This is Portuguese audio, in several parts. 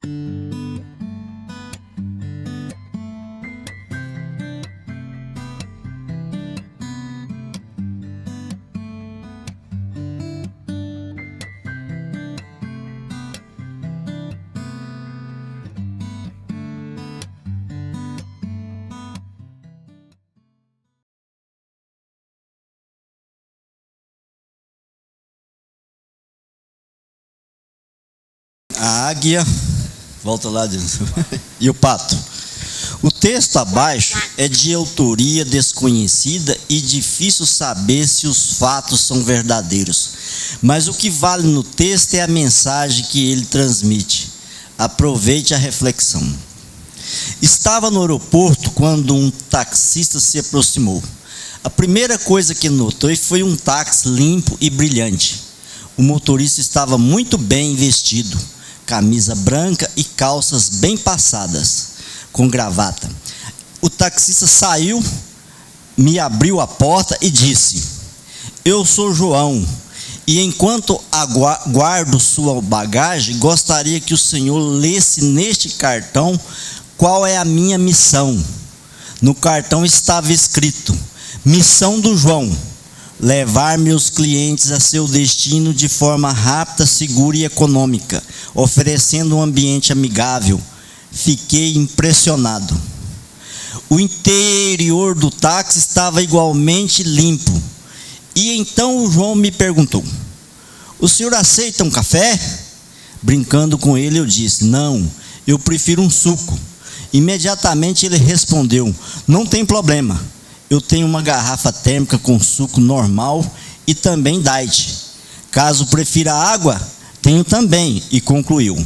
A águia, volta lá e o pato. O texto abaixo é de autoria desconhecida e difícil saber se os fatos são verdadeiros. Mas o que vale no texto é a mensagem que ele transmite. Aproveite a reflexão. Estava no aeroporto quando um taxista se aproximou. A primeira coisa que notou foi um táxi limpo e brilhante. O motorista estava muito bem vestido, camisa branca e calças bem passadas, com gravata. O taxista saiu, me abriu a porta e disse: "Eu sou João, e enquanto guardo sua bagagem, gostaria que o senhor lesse neste cartão qual é a minha missão." No cartão estava escrito: "Missão do João: levar meus clientes a seu destino de forma rápida, segura e econômica, oferecendo um ambiente amigável." Fiquei impressionado. O interior do táxi estava igualmente limpo. E então o João me perguntou: "O senhor aceita um café?" Brincando com ele, eu disse: "Não, eu prefiro um suco." Imediatamente ele respondeu: "Não tem problema. Eu tenho uma garrafa térmica com suco normal e também diet. Caso prefira água, tenho também." E concluiu: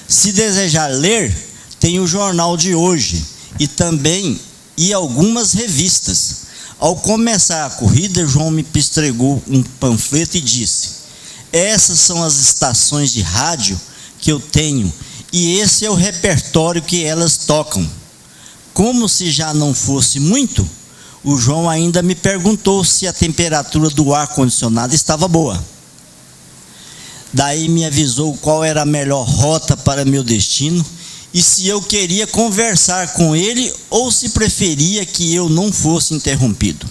"Se desejar ler, tem o jornal de hoje e algumas revistas." Ao começar a corrida, João me entregou um panfleto e disse: "Essas são as estações de rádio que eu tenho e esse é o repertório que elas tocam." Como se já não fosse muito, o João ainda me perguntou se a temperatura do ar-condicionado estava boa. Daí me avisou qual era a melhor rota para meu destino e se eu queria conversar com ele ou se preferia que eu não fosse interrompido.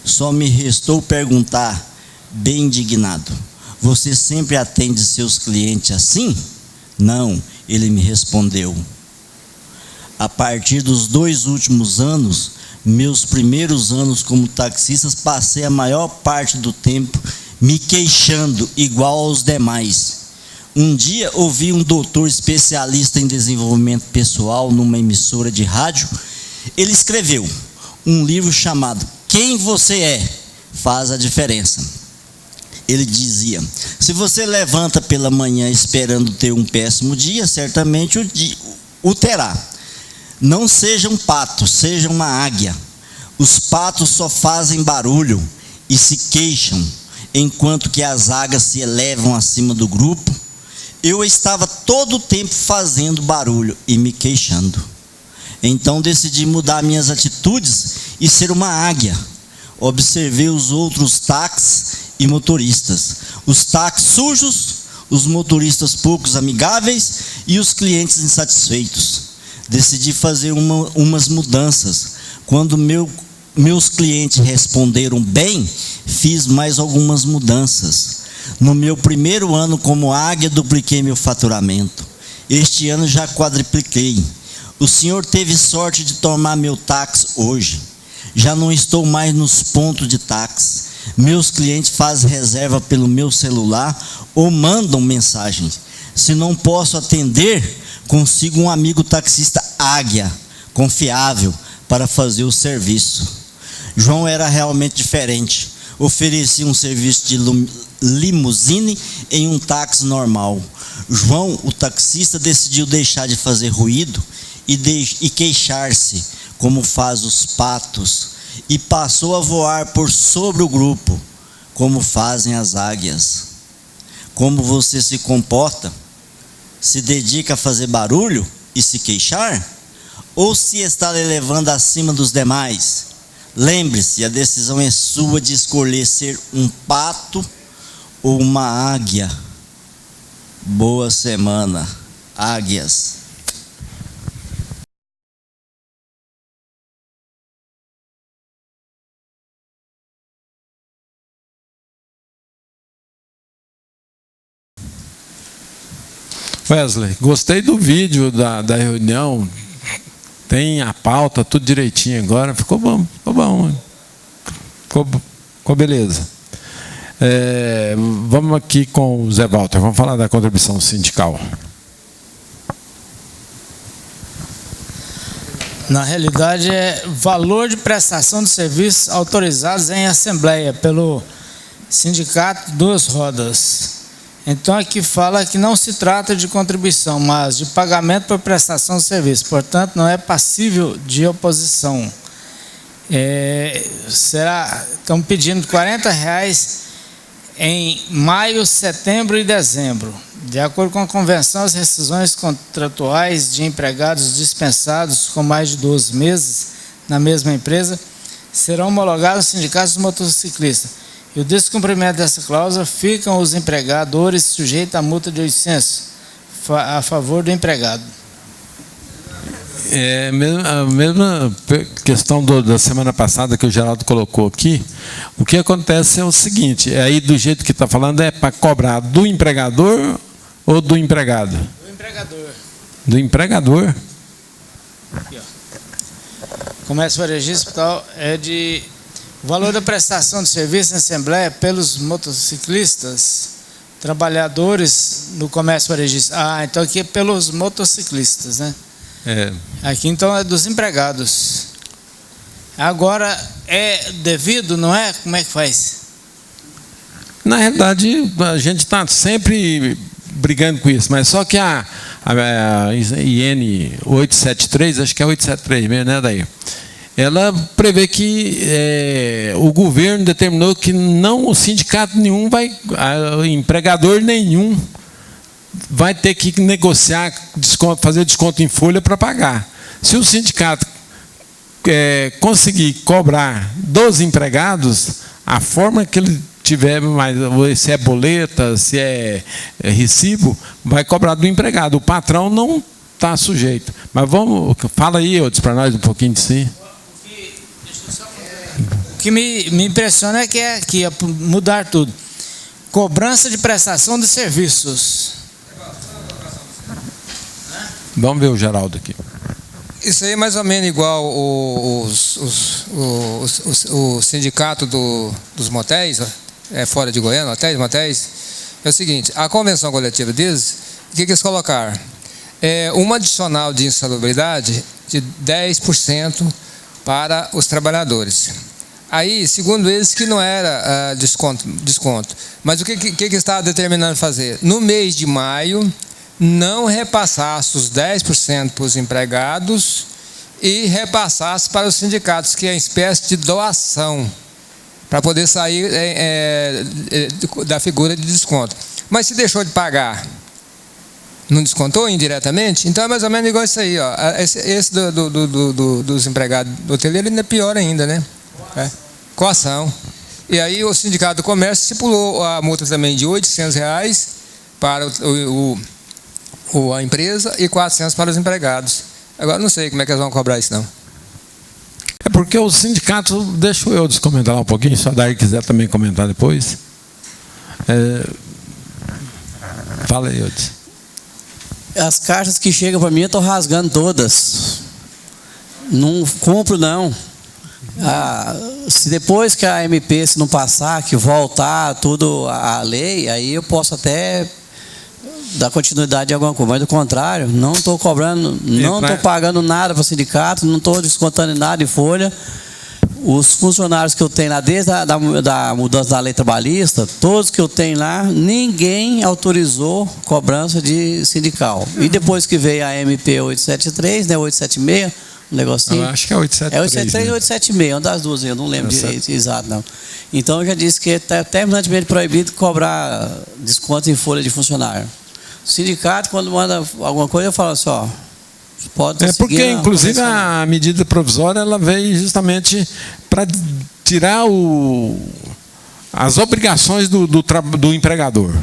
Só me restou perguntar, bem indignado: "Você sempre atende seus clientes assim?" "Não," ele me respondeu. A partir dos 2 últimos anos, meus primeiros anos como taxista, passei a maior parte do tempo me queixando igual aos demais. Um dia ouvi um doutor especialista em desenvolvimento pessoal numa emissora de rádio. Ele escreveu um livro chamado "Quem Você É Faz a Diferença." Ele dizia: se você levanta pela manhã esperando ter um péssimo dia, certamente o terá. Não seja um pato, seja uma águia. Os patos só fazem barulho e se queixam, enquanto que as águias se elevam acima do grupo. Eu estava todo o tempo fazendo barulho e me queixando. Então decidi mudar minhas atitudes e ser uma águia. Observei os outros táxis e motoristas. Os táxis sujos, os motoristas poucos amigáveis e os clientes insatisfeitos. Decidi fazer umas mudanças. Quando meus clientes responderam bem, fiz mais algumas mudanças. No meu primeiro ano como águia, dupliquei meu faturamento. Este ano já quadrupliquei. O senhor teve sorte de tomar meu táxi hoje. Já não estou mais nos pontos de táxi. Meus clientes fazem reserva pelo meu celular ou mandam mensagens. Se não posso atender, consigo um amigo taxista águia, confiável, para fazer o serviço. João era realmente diferente. Oferecia um serviço de limusine em um táxi normal. João, o taxista, decidiu deixar de fazer ruído e queixar-se, como faz os patos, e passou a voar por sobre o grupo, como fazem as águias. Como você se comporta? Se dedica a fazer barulho e se queixar? Ou se está elevando acima dos demais? Lembre-se, a decisão é sua de escolher ser um pato ou uma águia. Boa semana. águias. Wesley, gostei do vídeo da reunião. Tem a pauta, tudo direitinho agora. Ficou bom, ficou bom. Ficou beleza. Vamos aqui com o Zé Walter. Vamos falar da contribuição sindical. Na realidade, é valor de prestação de serviços autorizados em assembleia pelo Sindicato Duas Rodas. Então, aqui fala que não se trata de contribuição, mas de pagamento por prestação de serviço. Portanto, não é passível de oposição. Estão pedindo R$40 em maio, setembro e dezembro. De acordo com a convenção, as rescisões contratuais de empregados dispensados com mais de 12 meses na mesma empresa serão homologadas aos sindicatos dos motociclistas. E o descumprimento dessa cláusula ficam os empregadores sujeitos à multa de 800 a favor do empregado. A mesma questão da semana passada que o Geraldo colocou aqui. O que acontece é o seguinte: aí do jeito que está falando é para cobrar do empregador ou do empregado? Do empregador. Do empregador? Aqui, ó. Comércio varejista tal é de o valor da prestação de serviço em assembleia pelos motociclistas, trabalhadores no comércio varejista. Então aqui é pelos motociclistas, né? Aqui então é dos empregados. Agora é devido, não é? Como é que faz? Na realidade, a gente está sempre brigando com isso, mas só que a IN 873, acho que é 873 mesmo, né, daí? Ela prevê que o governo determinou que não, o sindicato nenhum empregador nenhum vai ter que negociar, fazer desconto em folha para pagar. Se o sindicato conseguir cobrar dos empregados, a forma que ele tiver, se é boleta, se é recibo, vai cobrar do empregado. O patrão não está sujeito. Mas fala aí, Eudes, para nós um pouquinho de si. O que me impressiona é que aqui é mudar tudo. Cobrança de prestação de serviços. Vamos ver o Geraldo aqui. Isso aí é mais ou menos igual o sindicato dos motéis, fora de Goiânia, hotéis, motéis. É o seguinte: a convenção coletiva deles, o que eles colocaram? Uma adicional de insalubridade de 10% para os trabalhadores. Aí, segundo eles, que não era desconto. Mas o que está determinando fazer? No mês de maio, não repassasse os 10% para os empregados e repassasse para os sindicatos, que é uma espécie de doação, para poder sair da figura de desconto. Mas se deixou de pagar, não descontou indiretamente? Então é mais ou menos igual isso aí, ó. Esse dos empregados do hoteleiro ainda é pior ainda, né? Coação. E aí o Sindicato do Comércio estipulou a multa também de R$800 para a empresa e 400 para os empregados. Agora não sei como é que eles vão cobrar isso, não. É porque o sindicato, deixa eu comentar lá um pouquinho, se a Daí quiser também comentar depois. Fala aí, Eudes. As caixas que chegam para mim eu estou rasgando todas. Não compro, não. Se depois que a MP se não passar, que voltar tudo a lei, aí eu posso até dar continuidade a alguma coisa. Mas do contrário, não estou cobrando, não estou pagando nada para o sindicato, não estou descontando nada em folha. Os funcionários que eu tenho lá, desde da mudança da lei trabalhista, todos que eu tenho lá, ninguém autorizou cobrança de sindical. E depois que veio a MP 873, né, 876, um negocinho. Eu acho que é 873. É 873 e 876, uma das duas, eu não lembro direito, exato, não. Então eu já disse que está terminantemente proibido cobrar desconto em folha de funcionário. O sindicato, quando manda alguma coisa, eu falo assim, ó. Pode porque, inclusive, a medida provisória ela veio justamente para tirar as obrigações do empregador.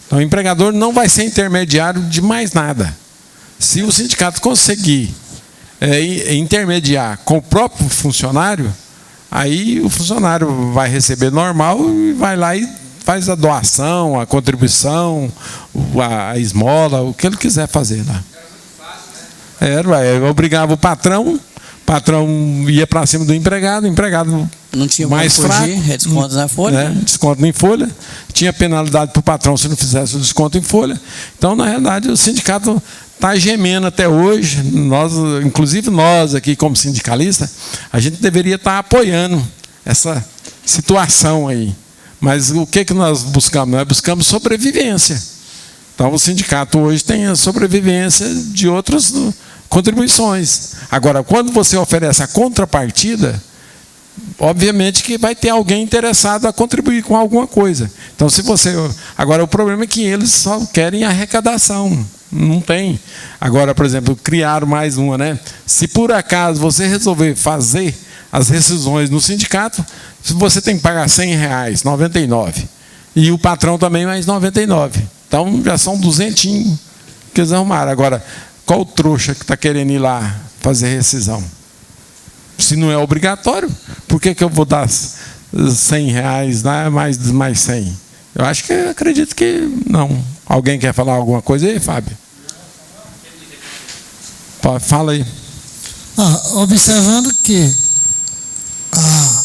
Então, o empregador não vai ser intermediário de mais nada. Se o sindicato conseguir intermediar com o próprio funcionário, aí o funcionário vai receber normal e vai lá e faz a doação, a contribuição, a esmola, o que ele quiser fazer lá. Obrigava o patrão ia para cima do empregado, o empregado não tinha mais fraco, desconto na folha. Desconto em folha, tinha penalidade para o patrão se não fizesse o desconto em folha. Então, na realidade, o sindicato está gemendo até hoje. Inclusive nós aqui como sindicalistas, a gente deveria estar apoiando essa situação aí. Mas o que nós buscamos? Nós buscamos sobrevivência. Então, o sindicato hoje tem a sobrevivência de outras contribuições. Agora, quando você oferece a contrapartida, obviamente que vai ter alguém interessado a contribuir com alguma coisa. Então, se você... Agora, o problema é que eles só querem arrecadação. Não tem. Agora, por exemplo, criaram mais uma, né? Se por acaso você resolver fazer as rescisões no sindicato, você tem que pagar R$100, 99. E o patrão também mais 99. Então, já são 200 que eles arrumaram. Agora, qual o trouxa que está querendo ir lá fazer rescisão? Se não é obrigatório, por que eu vou dar R$100, né? mais 100? Eu acredito que não. Alguém quer falar alguma coisa aí, Fábio? Fala aí. Observando que a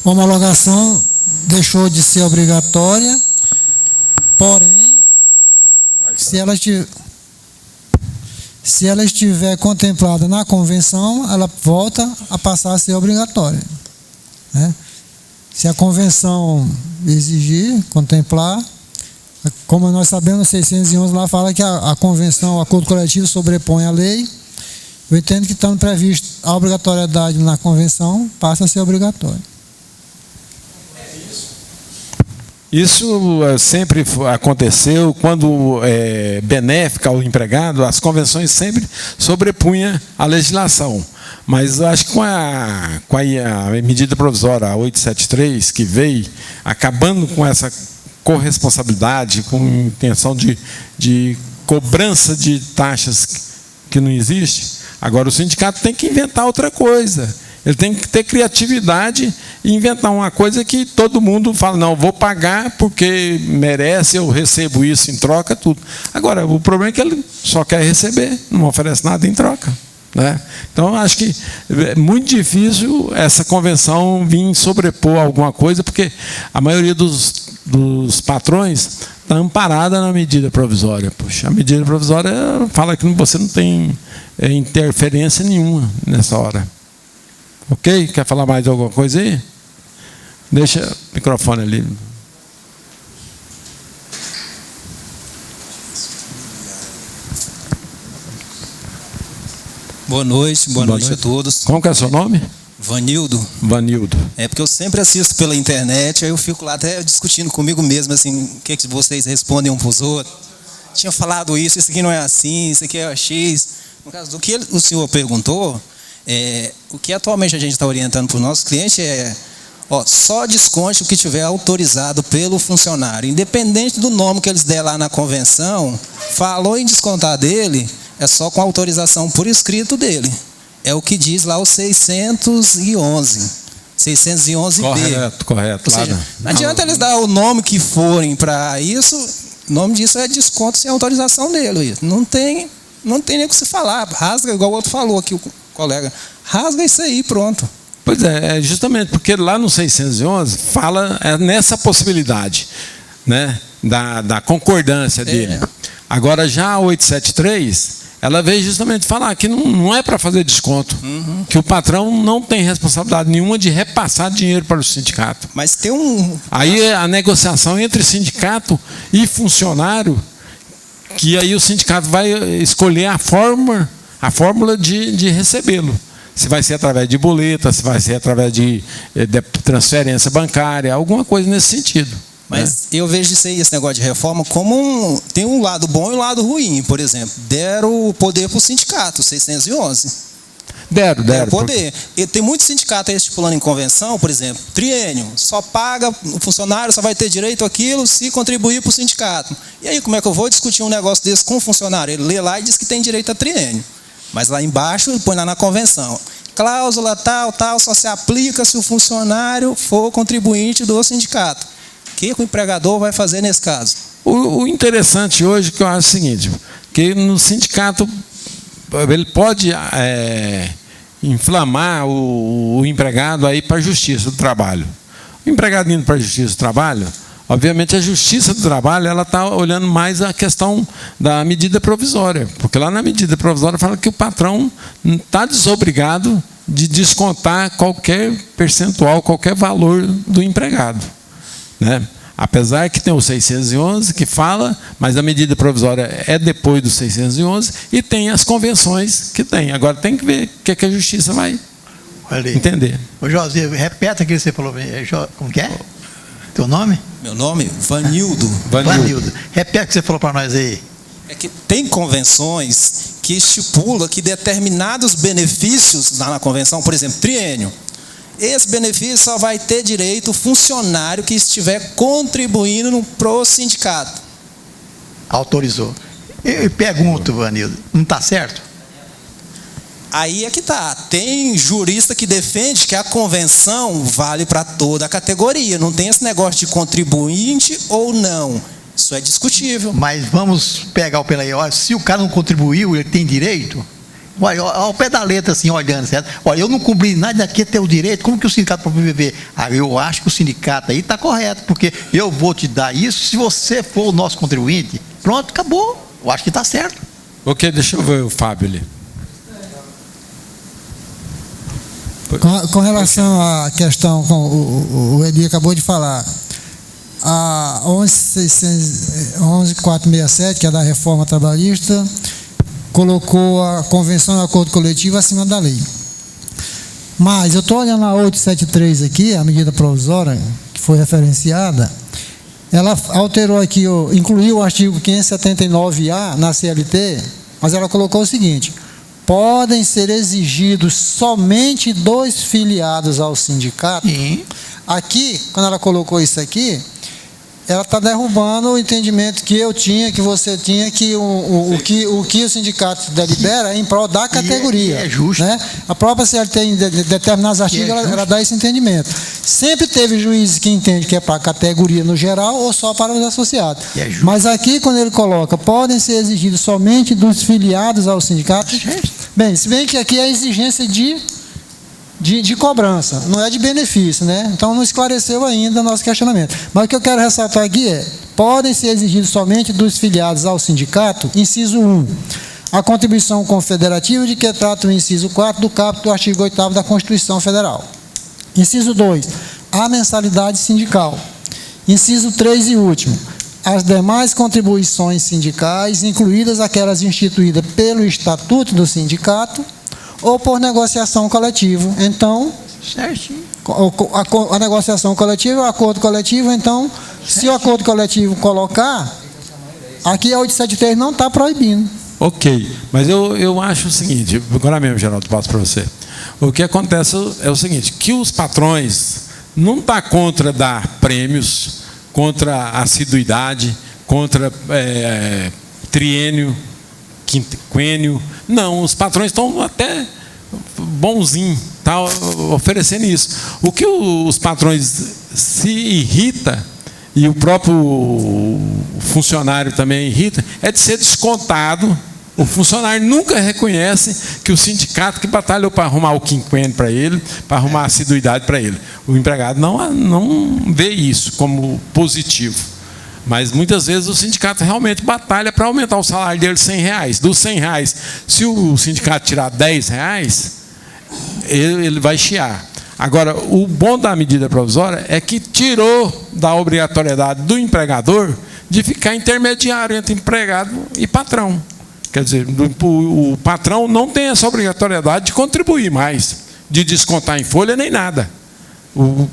homologação deixou de ser obrigatória, porém, se ela estiver contemplada na convenção, ela volta a passar a ser obrigatória, né? Se a convenção exigir, contemplar, como nós sabemos, 611 lá fala que a convenção, o acordo coletivo sobrepõe a lei. Eu entendo que, estando previsto a obrigatoriedade na convenção, passa a ser obrigatório. Isso sempre aconteceu quando é benéfica ao empregado, as convenções sempre sobrepunham a legislação. Mas eu acho que com a medida provisória 873, que veio acabando com essa corresponsabilidade, com intenção de cobrança de taxas que não existe, agora o sindicato tem que inventar outra coisa. Ele tem que ter criatividade e inventar uma coisa que todo mundo fala, não, vou pagar porque merece, eu recebo isso em troca, tudo. Agora, o problema é que ele só quer receber, não oferece nada em troca, né? Então, acho que é muito difícil essa convenção vir sobrepor alguma coisa, porque a maioria dos patrões está amparada na medida provisória. Puxa, a medida provisória fala que você não tem interferência nenhuma nessa hora. Ok? Quer falar mais de alguma coisa aí? Deixa o microfone ali. Boa noite a todos. Como que é o seu nome? Vanildo. Vanildo. É porque eu sempre assisto pela internet, aí eu fico lá até discutindo comigo mesmo, assim, o que vocês respondem um para os outros. Tinha falado isso aqui não é assim, isso aqui é X. No caso do que o senhor perguntou, o que atualmente a gente está orientando para o nosso cliente só desconte o que tiver autorizado pelo funcionário. Independente do nome que eles der lá na convenção, falou em descontar dele, é só com autorização por escrito dele. É o que diz lá o 611. 611B. Correto. Ou seja, não adianta eles dar o nome que forem para isso, o nome disso é desconto sem autorização dele. Não tem nem o que se falar. Rasga, igual o outro falou aqui, o colega. Rasga isso aí, pronto. Pois é, justamente porque lá no 611 fala nessa possibilidade, né, da concordância dele. Agora, já a 873, ela veio justamente falar que não é para fazer desconto, que o patrão não tem responsabilidade nenhuma de repassar dinheiro para o sindicato. Mas tem Aí a negociação entre sindicato e funcionário, que aí o sindicato vai escolher a fórmula de recebê-lo. Se vai ser através de boleta, se vai ser através de transferência bancária, alguma coisa nesse sentido. Mas eu vejo esse negócio de reforma como tem um lado bom e um lado ruim. Por exemplo, deram o poder para o sindicato, 611. Deram. Poder. E tem muito sindicato aí estipulando em convenção, por exemplo, triênio, só paga, o funcionário só vai ter direito àquilo se contribuir para o sindicato. E aí, como é que eu vou discutir um negócio desse com o funcionário? Ele lê lá e diz que tem direito a triênio. Mas lá embaixo, põe lá na convenção. Cláusula tal, só se aplica se o funcionário for contribuinte do sindicato. O que o empregador vai fazer nesse caso? O interessante hoje que eu acho o seguinte, que no sindicato ele pode inflamar o empregado aí para a Justiça do Trabalho. O empregado indo para a Justiça do Trabalho, obviamente a Justiça do Trabalho ela está olhando mais a questão da medida provisória, porque lá na medida provisória fala que o patrão está desobrigado de descontar qualquer percentual, qualquer valor do empregado, né? Apesar que tem o 611 que fala, mas a medida provisória é depois do 611 e tem as convenções que tem. Agora tem que ver o que a Justiça vai entender. Ô José, repete aquilo que você falou. Como que é? Teu nome? Meu nome? Vanildo. Repete o que você falou para nós aí. É que tem convenções que estipulam que determinados benefícios lá na convenção, por exemplo, triênio, esse benefício só vai ter direito o funcionário que estiver contribuindo pro sindicato. Autorizou. Eu pergunto, Vanildo, não está certo? Aí é que tá. Tem jurista que defende que a convenção vale para toda a categoria. Não tem esse negócio de contribuinte ou não. Isso é discutível. Mas vamos pegar o pela aí. Olha, se o cara não contribuiu, ele tem direito? Olha, ao pé da letra, assim, olhando, certo? Olha, eu não cumpri nada daqui até o direito, como que o sindicato pode viver? Eu acho que o sindicato aí está correto, porque eu vou te dar isso se você for o nosso contribuinte. Pronto, acabou. Eu acho que está certo. Ok, deixa eu ver o Fábio ali. Com relação à questão, o Edi acabou de falar, a 11.467, que é da reforma trabalhista, colocou a convenção de acordo coletivo acima da lei. Mas eu estou olhando a 873 aqui, a medida provisória que foi referenciada, ela alterou aqui, incluiu o artigo 579A na CLT, mas ela colocou o seguinte: podem ser exigidos somente 2 filiados ao sindicato. Sim. Aqui, quando ela colocou isso aqui, ela está derrubando o entendimento que eu tinha, que você tinha, que o que o sindicato delibera é em prol da categoria. É justo. Né? A própria CLT, em determinados artigos, ela dá esse entendimento. Sempre teve juízes que entendem que é para a categoria no geral ou só para os associados. Mas aqui, quando ele coloca, podem ser exigidos somente dos filiados ao sindicato. Bem, se bem que aqui é a exigência de cobrança, não é de benefício, né? Então não esclareceu ainda o nosso questionamento. Mas o que eu quero ressaltar aqui é: podem ser exigidos somente dos filiados ao sindicato, inciso 1, a contribuição confederativa de que trata o inciso 4 do caput do artigo 8º da Constituição Federal. Inciso 2, a mensalidade sindical. Inciso 3 e último, as demais contribuições sindicais, incluídas aquelas instituídas pelo Estatuto do Sindicato ou por negociação coletiva. Então, certinho. A negociação coletiva, o acordo coletivo, então, se o acordo coletivo colocar, aqui a 873 não está proibindo. Ok, mas eu acho o seguinte, agora mesmo, Geraldo, passo para você. O que acontece é o seguinte, que os patrões não estão contra dar prêmios, contra assiduidade, contra triênio, quinquênio. Não, os patrões estão até bonzinho, tá oferecendo isso. O que os patrões se irrita, e o próprio funcionário também irrita, é de ser descontado. O funcionário nunca reconhece que o sindicato que batalhou para arrumar o quinquênio para ele, para arrumar a assiduidade para ele. O empregado não vê isso como positivo. Mas muitas vezes o sindicato realmente batalha para aumentar o salário dele R$100. Dos R$100, se o sindicato tirar R$10, ele vai chiar. Agora, o bom da medida provisória é que tirou da obrigatoriedade do empregador de ficar intermediário entre empregado e patrão. Quer dizer, o patrão não tem essa obrigatoriedade de contribuir mais, de descontar em folha nem nada.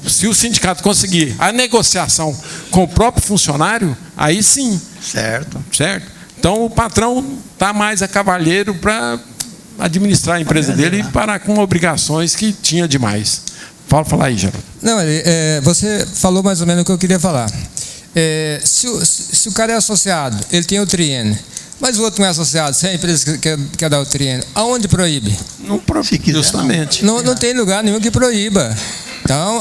Se o sindicato conseguir a negociação com o próprio funcionário, aí sim. Certo. Então o patrão está mais a cavalheiro para administrar a empresa dele e parar com obrigações que tinha demais. Fala aí, Geraldo. Não, você falou mais ou menos o que eu queria falar. Se o cara é associado, ele tem o triênio, mas o outro não é associado, se a empresa quer dar o triênio, aonde proíbe? Não proíbe, justamente. Não tem lugar nenhum que proíba. Então,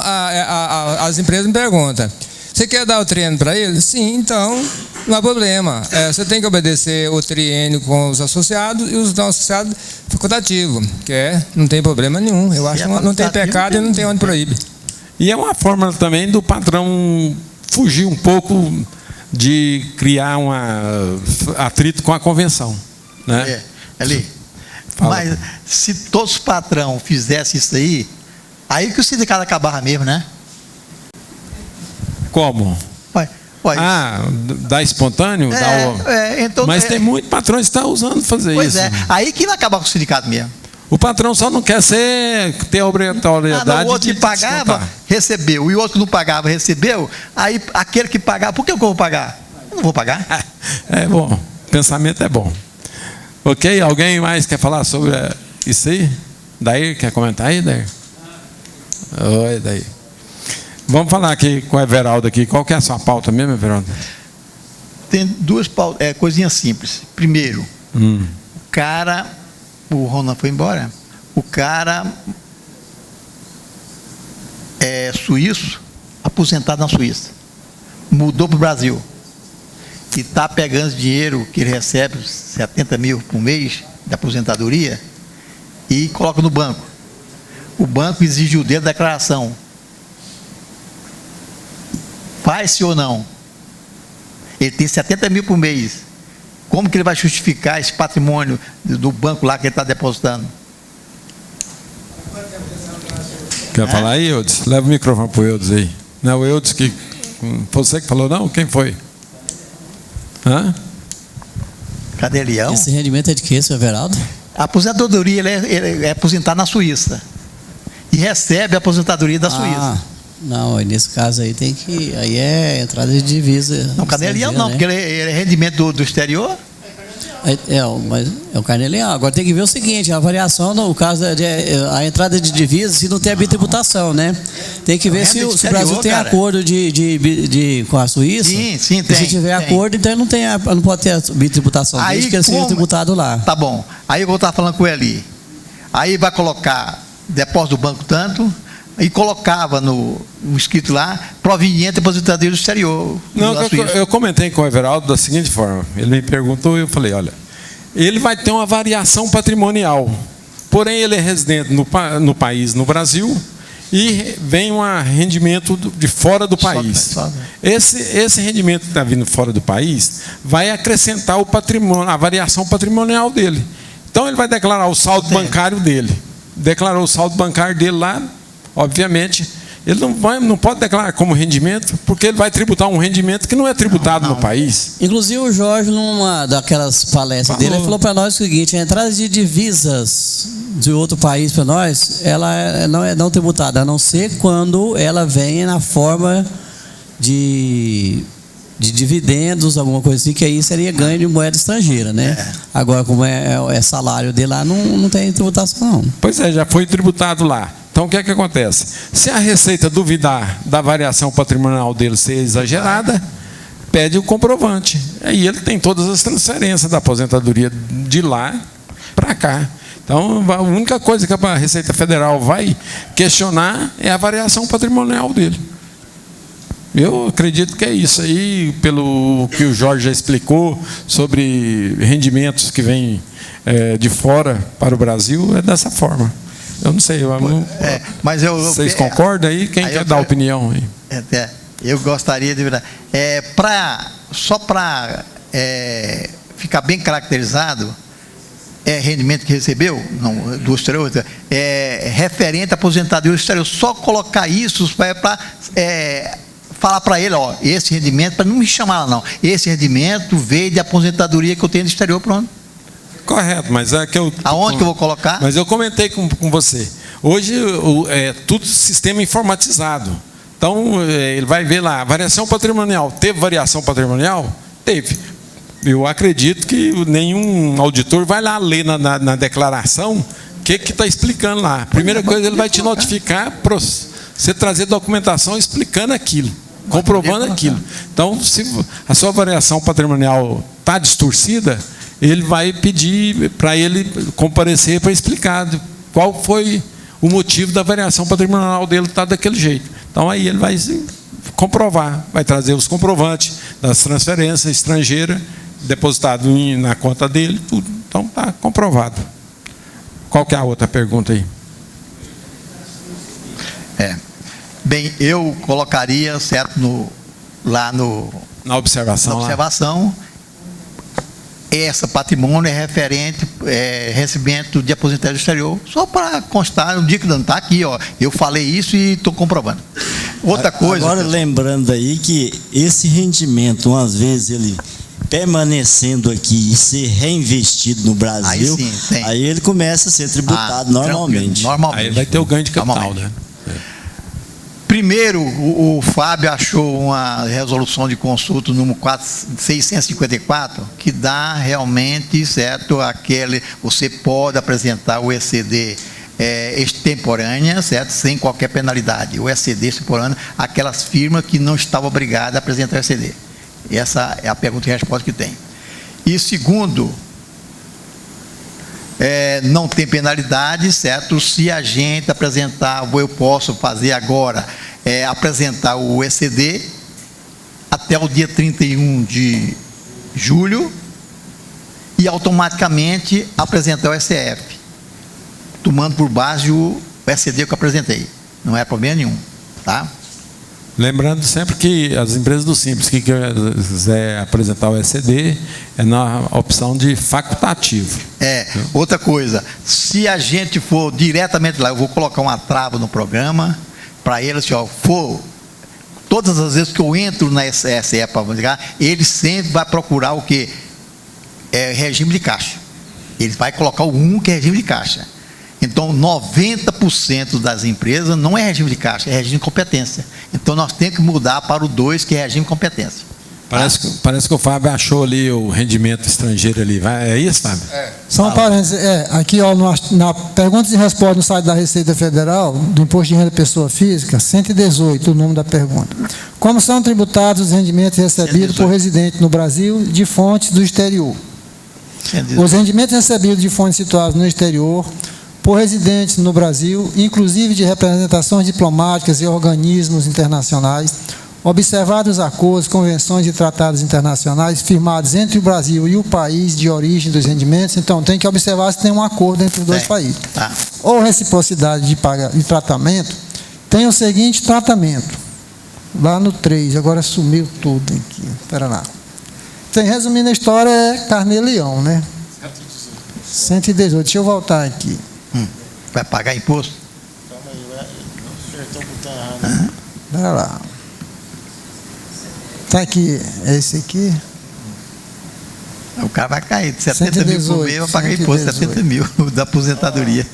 as empresas me perguntam, você quer dar o triênio para ele? Sim, então, não há problema. Você tem que obedecer o triênio com os associados e os não associados facultativo, não tem problema nenhum. Eu acho que não tem pecado e não tem onde proíbe. E é uma forma também do patrão fugir um pouco de criar um atrito com a convenção, né? Ali. Mas se todos os patrão fizessem isso aí que o sindicato acabava mesmo, né? Como? Dá espontâneo? Então, mas tem muitos patrões que estão usando fazer isso. Pois é, aí que vai acabar com o sindicato mesmo. O patrão só não quer ter a obrigatoriedade o outro que pagava, recebeu. E o outro que não pagava, recebeu. Aí aquele que pagava, por que eu vou pagar? Eu não vou pagar. É bom, o pensamento é bom. Ok, alguém mais quer falar sobre isso aí? Daí, quer comentar aí, Daí? Oi, Daí. Vamos falar aqui com o Everaldo aqui. Qual que é a sua pauta mesmo, Everaldo? Tem duas pautas, coisinhas simples. Primeiro, o cara, o Ronan foi embora, o cara é suíço, aposentado na Suíça, mudou para o Brasil e está pegando dinheiro que ele recebe, 70 mil por mês de aposentadoria, e coloca no banco. O banco exige o dele da declaração. Faz-se ou não? Ele tem 70 mil por mês. Como que ele vai justificar esse patrimônio do banco lá que ele está depositando? Quer falar aí, Eudes? Leva o microfone para o Eudes aí. Não é o Eudes que... Você que falou, não? Quem foi? Cadê Leão? Esse rendimento é de quê, seu Everaldo? A aposentadoria, ele é aposentado na Suíça. E recebe a aposentadoria da Suíça. Não, nesse caso aí tem que... Aí é entrada de divisa. Não, Carnelião não, porque ele é rendimento do exterior. Mas é o Carnelião. Agora tem que ver o seguinte, a variação, no caso a entrada de divisa, se não tem a bitributação, né? Tem que ver se o Brasil tem acordo com a Suíça. Sim, tem. Se tiver acordo, então não pode ter a bitributação. Aí, desde que ele seja tributado lá. Tá bom. Aí eu vou estar falando com ele ali. Aí vai colocar depósito do banco tanto... E colocava no escrito lá, proveniente de aposentadoria do exterior. Não, eu comentei com o Everaldo da seguinte forma. Ele me perguntou e eu falei, olha, ele vai ter uma variação patrimonial. Porém, ele é residente no país, no Brasil, e vem um rendimento de fora do país. Esse rendimento que está vindo fora do país vai acrescentar o patrimônio, a variação patrimonial dele. Então, ele vai declarar o saldo bancário dele. Declarou o saldo bancário dele lá. Obviamente, ele não pode declarar como rendimento, porque ele vai tributar um rendimento que não é tributado no país. Inclusive, o Jorge, numa daquelas palestras dele, ele falou para nós o seguinte: a entrada de divisas de outro país para nós, ela não é não tributada, a não ser quando ela vem na forma de dividendos, alguma coisa assim, que aí seria ganho de moeda estrangeira, né? Agora, como é salário dele lá, não tem tributação, não. Pois é, já foi tributado lá. Então, o que é que acontece? Se a Receita duvidar da variação patrimonial dele ser exagerada, pede o comprovante. Aí ele tem todas as transferências da aposentadoria de lá para cá. Então, a única coisa que a Receita Federal vai questionar é a variação patrimonial dele. Eu acredito que é isso aí, pelo que o Jorge já explicou sobre rendimentos que vêm de fora para o Brasil, é dessa forma. Eu não sei, mas vocês concordam aí? Quem quer dar opinião aí? Eu gostaria de... Só para ficar bem caracterizado, rendimento que recebeu, não, do exterior, referente à aposentadoria do exterior. Só colocar isso para falar para ele, esse rendimento, para não me chamar não, esse rendimento veio de aposentadoria que eu tenho do exterior, pronto. Correto, mas é que eu... Aonde que eu vou colocar? Mas eu comentei com você. Hoje é tudo sistema informatizado. Então, ele vai ver lá, variação patrimonial. Teve variação patrimonial? Teve. Eu acredito que nenhum auditor vai lá ler na declaração o que está explicando lá. Primeira coisa, ele vai te notificar para você trazer documentação explicando aquilo, comprovando aquilo. Então, se a sua variação patrimonial está distorcida, ele vai pedir para ele comparecer para explicar qual foi o motivo da variação patrimonial dele estar daquele jeito. Então, aí ele vai comprovar, vai trazer os comprovantes das transferências estrangeiras depositadas na conta dele, tudo. Então, está comprovado. Qual que é a outra pergunta aí? Bem, eu colocaria, certo, na observação. Essa patrimônio é referente recebimento de aposentadoria do exterior, só para constar, no dia que não está aqui, ó, eu falei isso e estou comprovando. Outra coisa. Agora, lembrando aí que esse rendimento, umas vezes ele permanecendo aqui e ser reinvestido no Brasil, aí ele começa a ser tributado normalmente. Aí vai ter o ganho de capital, né? Primeiro, o Fábio achou uma resolução de consulta número 654, que dá realmente, certo, você pode apresentar o ECD extemporânea, certo, sem qualquer penalidade. O ECD extemporâneo, aquelas firmas que não estavam obrigadas a apresentar o ECD. Essa é a pergunta e resposta que tem. E segundo, não tem penalidade, certo? Se a gente apresentar, eu posso fazer agora, apresentar o ECD até o dia 31 de julho e automaticamente apresentar o ECF, tomando por base o ECD que eu apresentei. Não é problema nenhum, tá? Lembrando sempre que as empresas do Simples que quiser apresentar o ECD é na opção de facultativo. Outra coisa, se a gente for diretamente lá, eu vou colocar uma trava no programa para ele, assim, ó, todas as vezes que eu entro na SE para ligar, ele sempre vai procurar o que? Regime de caixa. Ele vai colocar o 1 que é regime de caixa. Então, 90% das empresas não é regime de caixa, é regime de competência. Então, nós temos que mudar para o 2, que é regime de competência. Parece que o Fábio achou ali o rendimento estrangeiro ali. É isso, Fábio? Só um parênteses. Aqui, ó, na perguntas e respostas no site da Receita Federal, do Imposto de Renda da Pessoa Física, 118, o nome da pergunta. Como são tributados os rendimentos recebidos por residente no Brasil de fontes do exterior? Os rendimentos recebidos de fontes situadas no exterior por residentes no Brasil, inclusive de representações diplomáticas e organismos internacionais, observados os acordos, convenções e tratados internacionais firmados entre o Brasil e o país de origem dos rendimentos. Então, tem que observar se tem um acordo entre os dois países. Ou reciprocidade de tratamento, tem o seguinte tratamento, lá no 3, agora sumiu tudo aqui, espera lá. Resumindo a história, é Carnê-Leão, né? 118, deixa eu voltar aqui. Vai pagar imposto? Espera lá. Está aqui, é esse aqui? O cara vai cair, 70 mil por mês, vai pagar imposto, 70 mil da aposentadoria.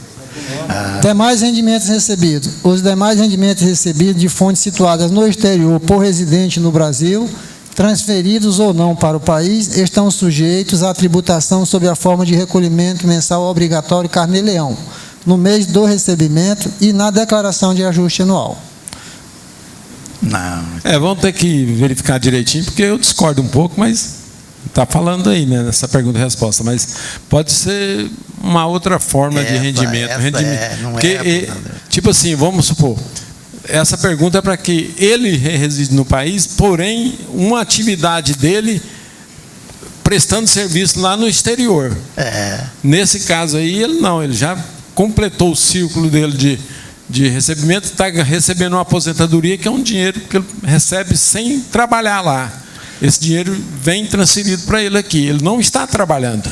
Demais rendimentos recebidos. Os demais rendimentos recebidos de fontes situadas no exterior por residente no Brasil, transferidos ou não para o país, estão sujeitos à tributação sob a forma de recolhimento mensal obrigatório Carnê-Leão, no mês do recebimento e na declaração de ajuste anual. Não. Vamos ter que verificar direitinho, porque eu discordo um pouco, mas está falando aí, né, nessa pergunta e resposta, mas pode ser uma outra forma de rendimento. Tipo assim, vamos supor, essa pergunta é para que ele reside no país, porém, uma atividade dele prestando serviço lá no exterior. Nesse caso aí, ele já completou o círculo dele de recebimento, está recebendo uma aposentadoria, que é um dinheiro que ele recebe sem trabalhar lá. Esse dinheiro vem transferido para ele aqui. Ele não está trabalhando.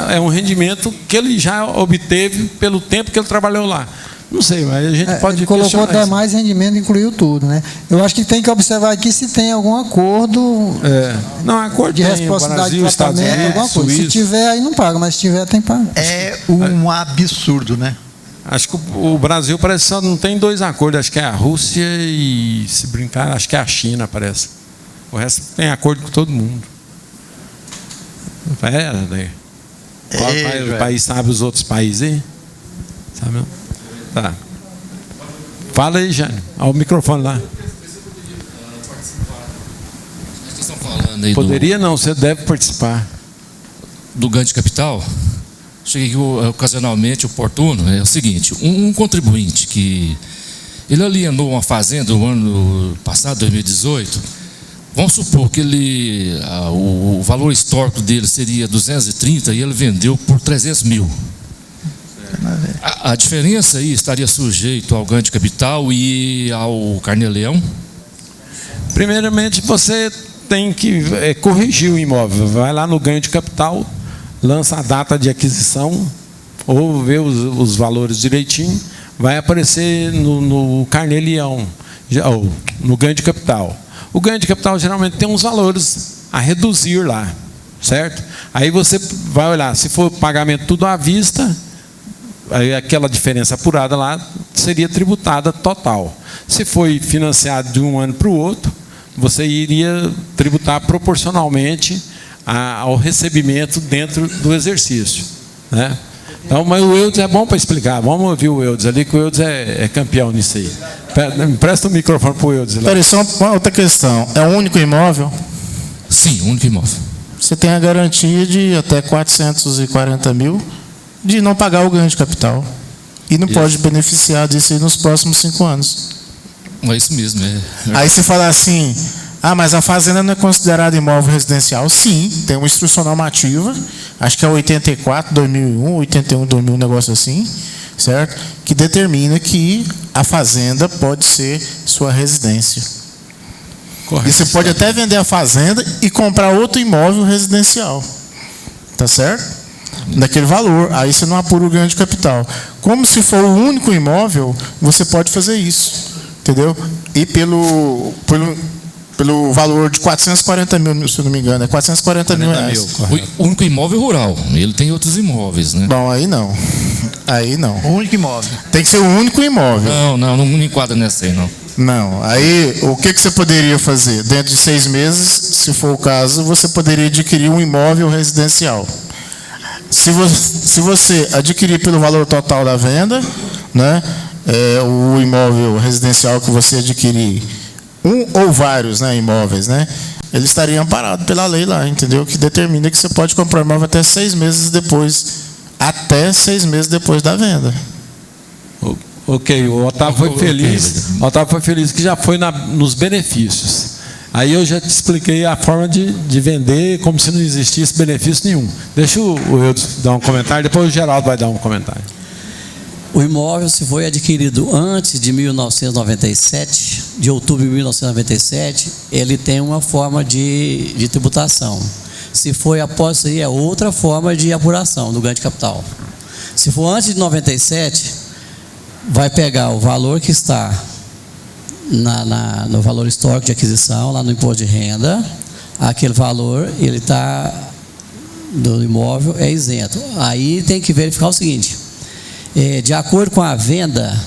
É um rendimento que ele já obteve pelo tempo que ele trabalhou lá. Não sei, mas a gente pode ele colocou até mais rendimento, incluiu tudo, né? Eu acho que tem que observar aqui se tem algum acordo, não, acordo de reciprocidade de tratamento, alguma coisa. Se tiver, aí não paga, mas se tiver, tem que pagar. É um absurdo, né? Acho que o Brasil parece que só não tem 2 acordos, acho que é a Rússia e, se brincar, acho que é a China, parece. O resto tem acordo com todo mundo. O país sabe os outros países aí? Sabe não? Tá. Fala aí, Jânio. Olha o microfone lá. Vocês estão falando aí Poderia não, você deve participar. do ganho de capital. Cheguei aqui ocasionalmente oportuno. É o seguinte: um contribuinte que ele alienou uma fazenda no ano passado, 2018, vamos supor que o valor histórico dele seria 230 e ele vendeu por 300 mil. A diferença aí estaria sujeito ao ganho de capital e ao carnê-leão? Primeiramente, você tem que corrigir o imóvel. Vai lá no ganho de capital, lança a data de aquisição, ou vê os valores direitinho, vai aparecer no carnê-leão, ou no ganho de capital. O ganho de capital geralmente tem uns valores a reduzir lá, certo? Aí você vai olhar, se for pagamento tudo à vista, aí aquela diferença apurada lá seria tributada total. Se foi financiado de um ano para o outro, você iria tributar proporcionalmente ao recebimento dentro do exercício, né? Então, mas o Eudes é bom para explicar. Vamos ouvir o Eudes ali, que o Eudes é campeão nisso aí. Empresta o microfone para o Eudes. Peraí, só uma outra questão. É um único imóvel? Sim, um único imóvel. Você tem a garantia de até 440 mil de não pagar o ganho de capital. E não pode beneficiar disso aí nos próximos 5 anos. É isso mesmo. Aí você fala assim, mas a fazenda não é considerada imóvel residencial? Sim, tem uma instrução normativa, acho que é 84, 2001, 81, 2000, um negócio assim, certo? Que determina que a fazenda pode ser sua residência. Correto. E você pode até vender a fazenda e comprar outro imóvel residencial. Tá certo? Daquele valor. Aí você não apura o ganho de capital. Como se for o único imóvel, você pode fazer isso. Entendeu? E pelo valor de 440 mil, se eu não me engano, é 440 mil reais. O único imóvel rural, ele tem outros imóveis, né? Bom, aí não. Aí não. O único imóvel. Tem que ser o único imóvel. Não enquadra nessa aí, não. Não. Aí, o que você poderia fazer? Dentro de 6 meses, se for o caso, você poderia adquirir um imóvel residencial. Se você adquirir pelo valor total da venda, né, o imóvel residencial que você adquirir, um ou vários, né, imóveis, né, ele estaria amparado pela lei lá, entendeu? Que determina que você pode comprar imóvel até 6 meses depois, da venda. Ok, o Otávio foi feliz. O Otávio foi feliz que já foi nos benefícios. Aí eu já te expliquei a forma de vender como se não existisse benefício nenhum. Deixa o Eudes dar um comentário, depois o Geraldo vai dar um comentário. O imóvel, se foi adquirido antes de 1997, de outubro de 1997, ele tem uma forma de tributação. Se foi após isso aí, é outra forma de apuração do ganho de capital. Se for antes de 97, vai pegar o valor que está no valor histórico de aquisição, lá no imposto de renda, aquele valor, ele está do imóvel, é isento. Aí tem que verificar o seguinte: de acordo com a venda,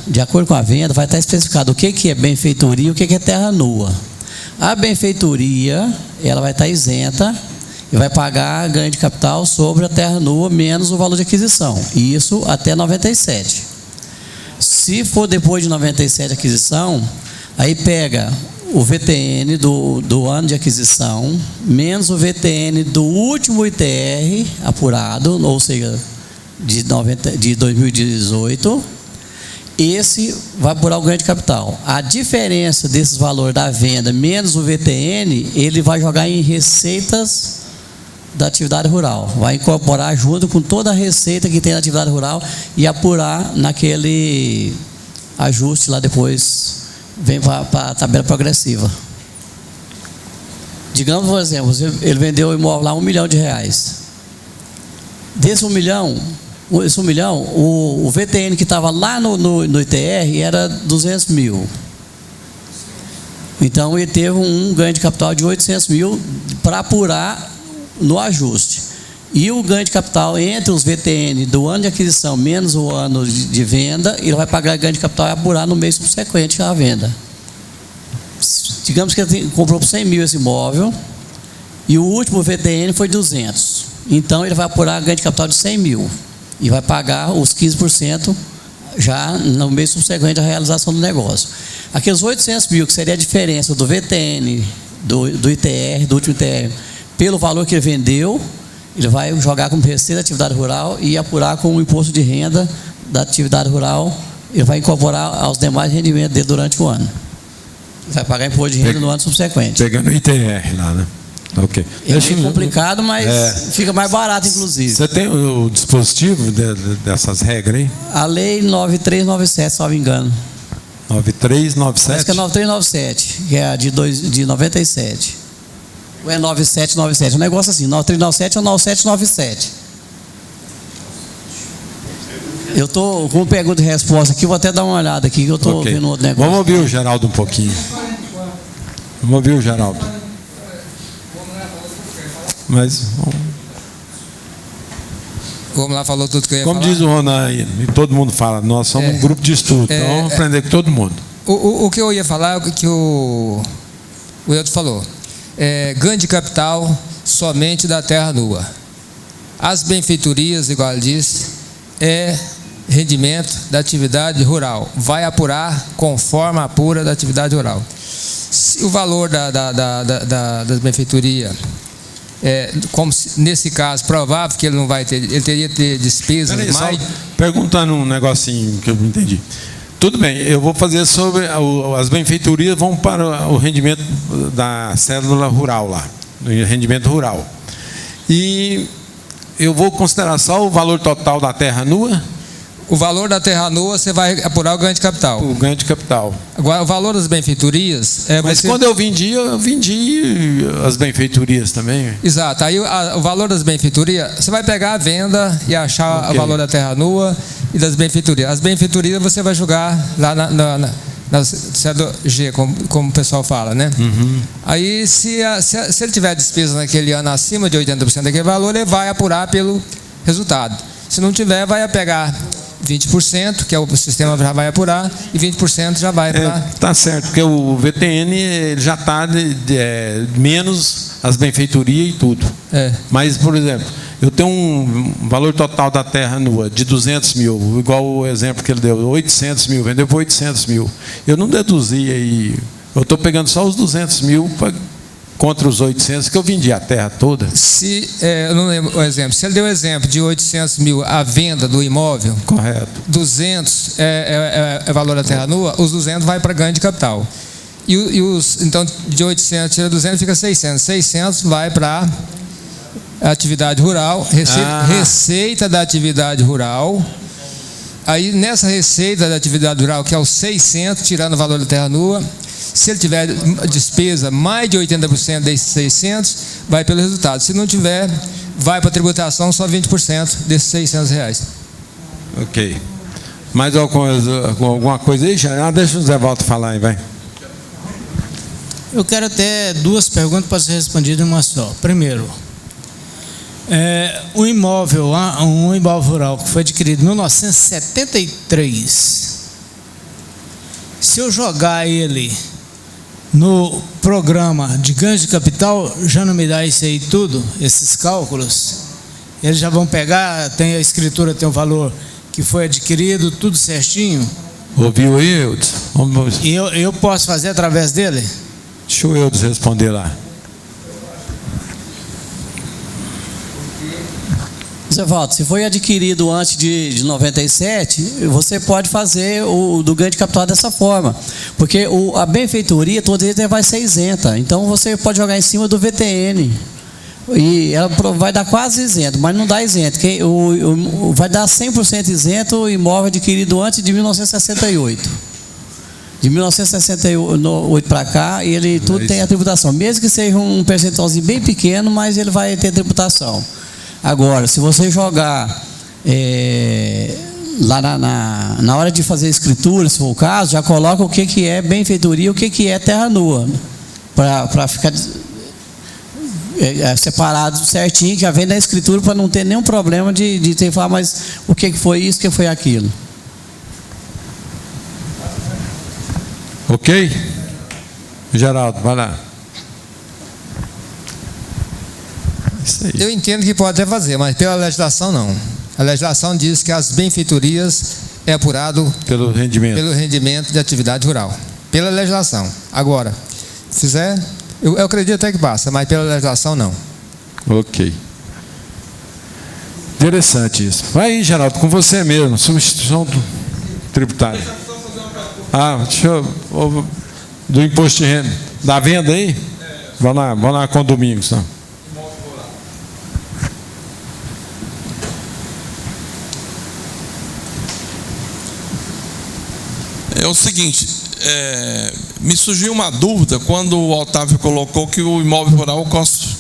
vai estar especificado o que é benfeitoria e o que é terra nua. A benfeitoria, ela vai estar isenta e vai pagar ganho de capital sobre a terra nua menos o valor de aquisição. Isso até 97. Se for depois de 97 a aquisição, aí pega o VTN do ano de aquisição menos o VTN do último ITR apurado, ou seja, de 2018, esse vai apurar o ganho de capital. A diferença desses valores da venda menos o VTN, ele vai jogar em receitas da atividade rural, vai incorporar junto com toda a receita que tem na atividade rural e apurar naquele ajuste lá depois, vem para a tabela progressiva. Digamos, por exemplo, ele vendeu o imóvel lá R$1 milhão. Desse 1 milhão, o VTN que estava lá no ITR era 200 mil. Então ele teve um ganho de capital de 800 mil para apurar no ajuste. E o ganho de capital entre os VTN do ano de aquisição menos o ano de venda, ele vai pagar ganho de capital e apurar no mês subsequente à venda. Digamos que ele comprou por 100 mil esse imóvel e o último VTN foi 200. então ele vai apurar ganho de capital de 100 mil e vai pagar os 15% já no mês subsequente à realização do negócio. Aqueles 800 mil, que seria a diferença do VTN, do ITR, do último ITR, pelo valor que ele vendeu, ele vai jogar como receita da atividade rural e apurar com o imposto de renda da atividade rural, ele vai incorporar aos demais rendimentos dele durante o ano. Vai pagar imposto de renda no ano subsequente. Pegando o ITR lá, né? Ok. É meio complicado, mas fica mais barato, inclusive. Você tem o dispositivo dessas regras aí? A lei 9397, se não me engano. 9397? Parece que é 9397, que é a de 97. Ou é 9797? Um negócio assim, 9397 ou 9797. Eu estou com pergunta e resposta aqui, vou até dar uma olhada aqui, que eu estou vendo outro negócio. Vamos ouvir o Geraldo um pouquinho. Vamos ouvir o Geraldo. Mas vamos lá, falou tudo que eu ia como falar. diz o Ronan aí, e todo mundo fala, nós somos um grupo de estudo, então vamos aprender com todo mundo. O que eu ia falar é o que o Eudo falou. Ganho de capital somente da terra nua. As benfeitorias, igual ele disse, é rendimento da atividade rural. Vai apurar conforme apura da atividade rural. Se o valor das benfeitorias como nesse caso provável que ele não vai ter, ele teria que ter despesas mais. Perguntando um negocinho que eu não entendi. Tudo bem, eu vou fazer sobre as benfeitorias vão para o rendimento da cédula rural lá, do rendimento rural. E eu vou considerar só o valor total da terra nua? O valor da terra nua, você vai apurar o ganho de capital. O ganho de capital. Agora, o valor das benfeitorias... Mas quando eu vendi as benfeitorias também. Exato. Aí o valor das benfeitorias, você vai pegar a venda e achar o valor da terra nua e das benfeitorias. As benfeitorias você vai jogar lá na cédula G, como o pessoal fala, né? Uhum. Aí, se ele tiver despesa naquele ano acima de 80% daquele valor, ele vai apurar pelo resultado. Se não tiver, vai pegar 20%, que é o sistema já vai apurar, e 20% já vai para... Tá certo, porque o VTN ele já está menos as benfeitorias e tudo. Mas, por exemplo, eu tenho um valor total da terra nua de 200 mil, igual o exemplo que ele deu, 800 mil, vendeu por 800 mil. Eu não deduzi aí, eu estou pegando só os 200 mil contra os 800, que eu vendi a terra toda. Eu não lembro o exemplo. Se ele deu o exemplo de 800 mil a venda do imóvel, correto. 200 é valor da terra nua, os 200 vai para ganho de capital. Então, de 800 tira 200, fica 600. 600 vai para atividade rural, receita da atividade rural. Aí, nessa receita da atividade rural, que é os 600, tirando o valor da terra nua, se ele tiver despesa mais de 80% desses 600, vai pelo resultado. Se não tiver, vai para a tributação só 20% desses R$600. Ok. Mais alguma coisa aí? Deixa o Zé Walter falar aí, vai. Eu quero ter duas perguntas para ser respondidas em uma só. Primeiro, um imóvel rural que foi adquirido em 1973, se eu jogar ele no programa de ganho de capital, já não me dá isso aí tudo, esses cálculos? Eles já vão pegar, tem a escritura, tem o valor que foi adquirido, tudo certinho? Ouviu aí, Eudes? E eu posso fazer através dele? Deixa o Eudes responder lá. Zé Walter, se foi adquirido antes de 97, você pode fazer o do ganho de capital dessa forma, porque a benfeitoria toda ele vai ser isenta, então você pode jogar em cima do VTN e ela vai dar quase isento, mas não dá isento, vai dar 100% isento o imóvel adquirido antes de 1968. De 1968 para cá, ele tudo tem a tributação, mesmo que seja um percentualzinho bem pequeno, mas ele vai ter tributação. Agora, se você jogar lá na hora de fazer a escritura, se for o caso, já coloca o que é benfeitoria e o que é terra nua, para ficar separado certinho, já vem na escritura, para não ter nenhum problema de ter que falar, mas o que foi isso, o que foi aquilo. Ok? Geraldo, vai lá. Isso aí. Eu entendo que pode até fazer, mas pela legislação não. A legislação diz que as benfeitorias é apurado pelo rendimento de atividade rural. Pela legislação. Agora, fizer, eu acredito até que passa, mas pela legislação não. Ok. Interessante isso. Vai aí, Geraldo, com você mesmo, substituição tributária. Deixa eu. Do imposto de renda. Da venda aí? Vamos lá com o Domingos. Tá? É o seguinte, me surgiu uma dúvida quando o Otávio colocou que o imóvel rural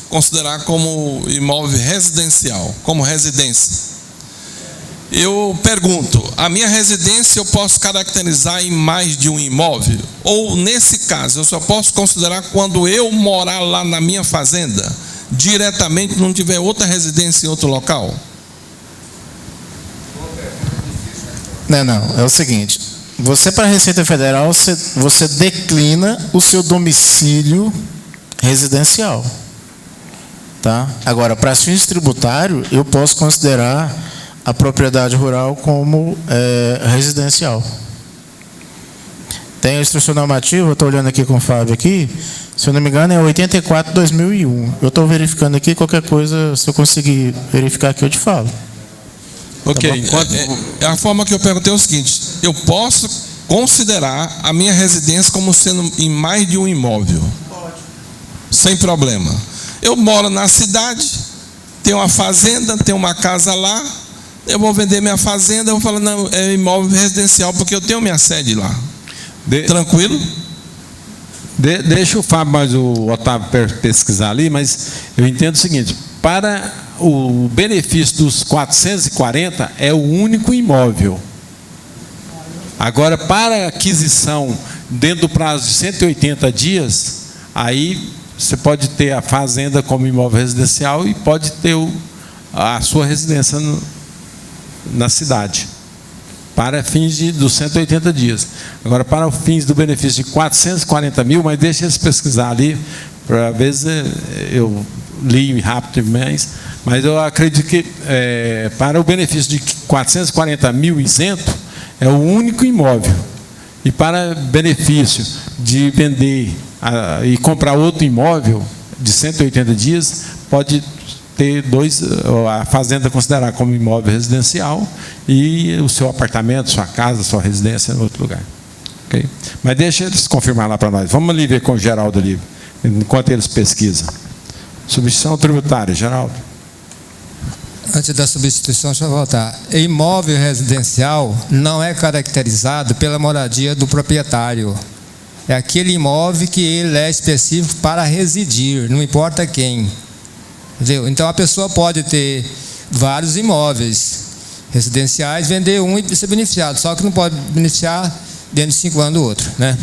considerar como imóvel residencial, como residência. Eu pergunto, a minha residência eu posso caracterizar em mais de um imóvel? Ou, nesse caso, eu só posso considerar quando eu morar lá na minha fazenda, diretamente, não tiver outra residência em outro local? Não. É o seguinte, você para a Receita Federal, você declina o seu domicílio residencial. Tá? Agora, para fins tributários, eu posso considerar a propriedade rural como residencial. Tem a instrução normativa, eu estou olhando aqui com o Fábio aqui, se eu não me engano é 84/2001. Eu estou verificando aqui, qualquer coisa, se eu conseguir verificar aqui, eu te falo. Ok, a forma que eu perguntei é o seguinte, eu posso considerar a minha residência como sendo em mais de um imóvel? Pode. Sem problema. Eu moro na cidade, tenho uma fazenda, tenho uma casa lá, eu vou vender minha fazenda, eu vou falar, não, é imóvel residencial, porque eu tenho minha sede lá. Tranquilo? Deixa o Fábio, mas o Otávio pesquisar ali, mas eu entendo o seguinte, para o benefício dos 440 é o único imóvel. Agora, para aquisição dentro do prazo de 180 dias, aí você pode ter a fazenda como imóvel residencial e pode ter a sua residência na cidade, para fins dos 180 dias. Agora, para os fins do benefício de 440 mil, mas deixa eles pesquisar ali, para ver se eu li rápido demais, mas eu acredito que para o benefício de 440 mil isento, é o único imóvel. E para benefício de vender e comprar outro imóvel de 180 dias, pode ter a fazenda considerar como imóvel residencial e o seu apartamento, sua casa, sua residência em outro lugar. Okay? Mas deixa eles confirmar lá para nós. Vamos ali ver com o Geraldo ali, enquanto eles pesquisam. Substituição tributária, Geraldo. Antes da substituição, deixa eu voltar. Imóvel residencial não é caracterizado pela moradia do proprietário. É aquele imóvel que ele é específico para residir, não importa quem. Entendeu? Então a pessoa pode ter vários imóveis residenciais, vender um e ser beneficiado, só que não pode beneficiar dentro de 5 anos do outro, né?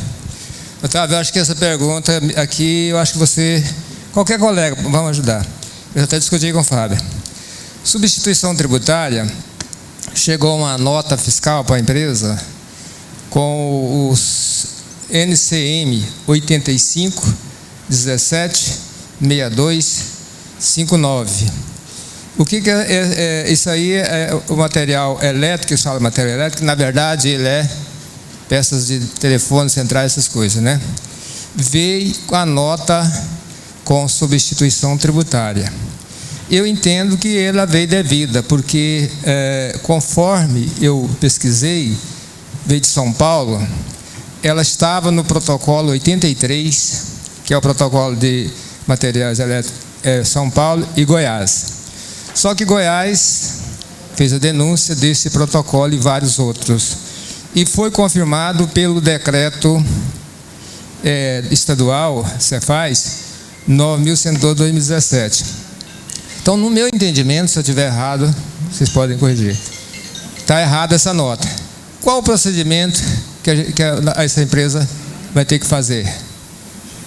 Otávio, eu acho que essa pergunta aqui, eu acho que você, qualquer colega, vamos ajudar. Eu até discuti com o Fábio. Substituição tributária, chegou uma nota fiscal para a empresa com os NCM 85 17 62 59. O que é isso aí? É o material elétrico, que fala material elétrico, na verdade ele é peças de telefone, centrais, essas coisas, né? Veio com a nota com substituição tributária. Eu entendo que ela veio devida, porque conforme eu pesquisei, veio de São Paulo, ela estava no protocolo 83, que é o protocolo de materiais elétricos São Paulo e Goiás. Só que Goiás fez a denúncia desse protocolo e vários outros. E foi confirmado pelo decreto estadual, Cefaz, 9.112/2017. Então, no meu entendimento, se eu estiver errado, vocês podem corrigir. Está errada essa nota. Qual o procedimento que essa empresa vai ter que fazer?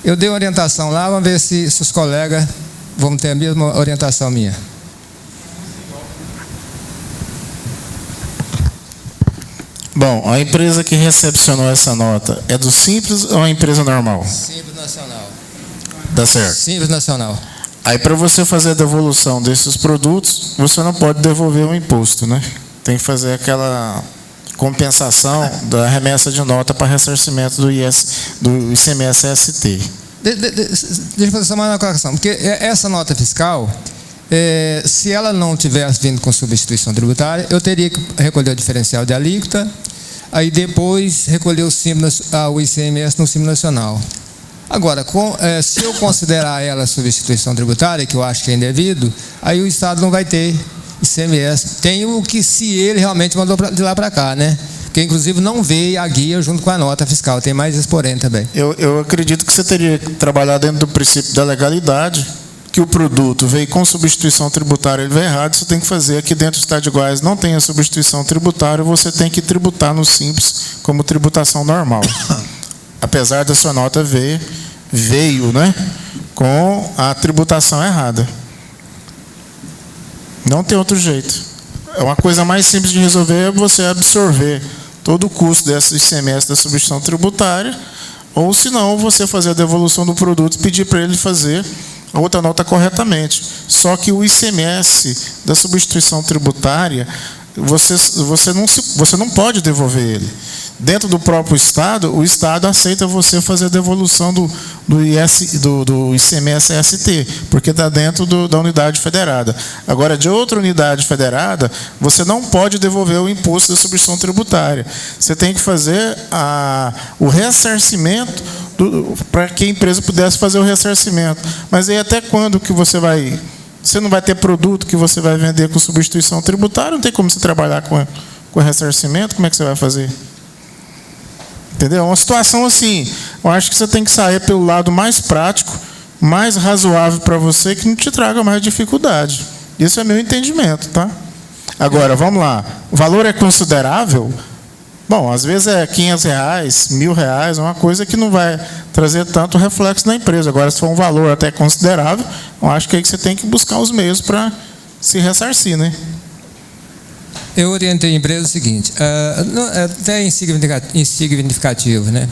Eu dei uma orientação lá, vamos ver se os colegas vão ter a mesma orientação minha. Bom, a empresa que recepcionou essa nota é do Simples ou é uma empresa normal? Simples Nacional. Tá certo. Simples Nacional. Aí, para você fazer a devolução desses produtos, você não pode devolver o imposto, né? Tem que fazer aquela compensação da remessa de nota para ressarcimento do ICMS-ST. Deixa eu fazer só mais uma colocação, porque essa nota fiscal, se ela não tivesse vindo com substituição tributária, eu teria que recolher o diferencial de alíquota, aí depois recolher o ICMS no Simples Nacional. Agora, se eu considerar ela substituição tributária, que eu acho que é indevido, aí o Estado não vai ter ICMS. Tem o que se ele realmente mandou de lá para cá, né? Porque inclusive não veio a guia junto com a nota fiscal, tem mais esse porém também. Eu acredito que você teria que trabalhar dentro do princípio da legalidade, que o produto veio com substituição tributária, ele veio errado, você tem que fazer aqui dentro do Estado de Goiás, não tem a substituição tributária, você tem que tributar no Simples como tributação normal. Apesar da sua nota veio, né, com a tributação errada. Não tem outro jeito. É uma coisa mais simples de resolver, é você absorver todo o custo dessa ICMS da substituição tributária, ou se não, você fazer a devolução do produto e pedir para ele fazer a outra nota corretamente. Só que o ICMS da substituição tributária, você não pode devolver ele. Dentro do próprio Estado, o Estado aceita você fazer a devolução do ICMS-ST, porque está dentro da unidade federada. Agora, de outra unidade federada, você não pode devolver o imposto da substituição tributária. Você tem que fazer o ressarcimento para que a empresa pudesse fazer o ressarcimento. Mas aí até quando que você vai... Você não vai ter produto que você vai vender com substituição tributária, não tem como você trabalhar com ressarcimento, como é que você vai fazer? Entendeu? Uma situação assim, eu acho que você tem que sair pelo lado mais prático, mais razoável para você, que não te traga mais dificuldade. Isso é meu entendimento, tá? Agora, vamos lá. O valor é considerável? Bom, às vezes é R$500, R$1.000, uma coisa que não vai trazer tanto reflexo na empresa. Agora, se for um valor até considerável, eu acho que aí você tem que buscar os meios para se ressarcir, né? Eu orientei a empresa o seguinte, até insignificativo, né?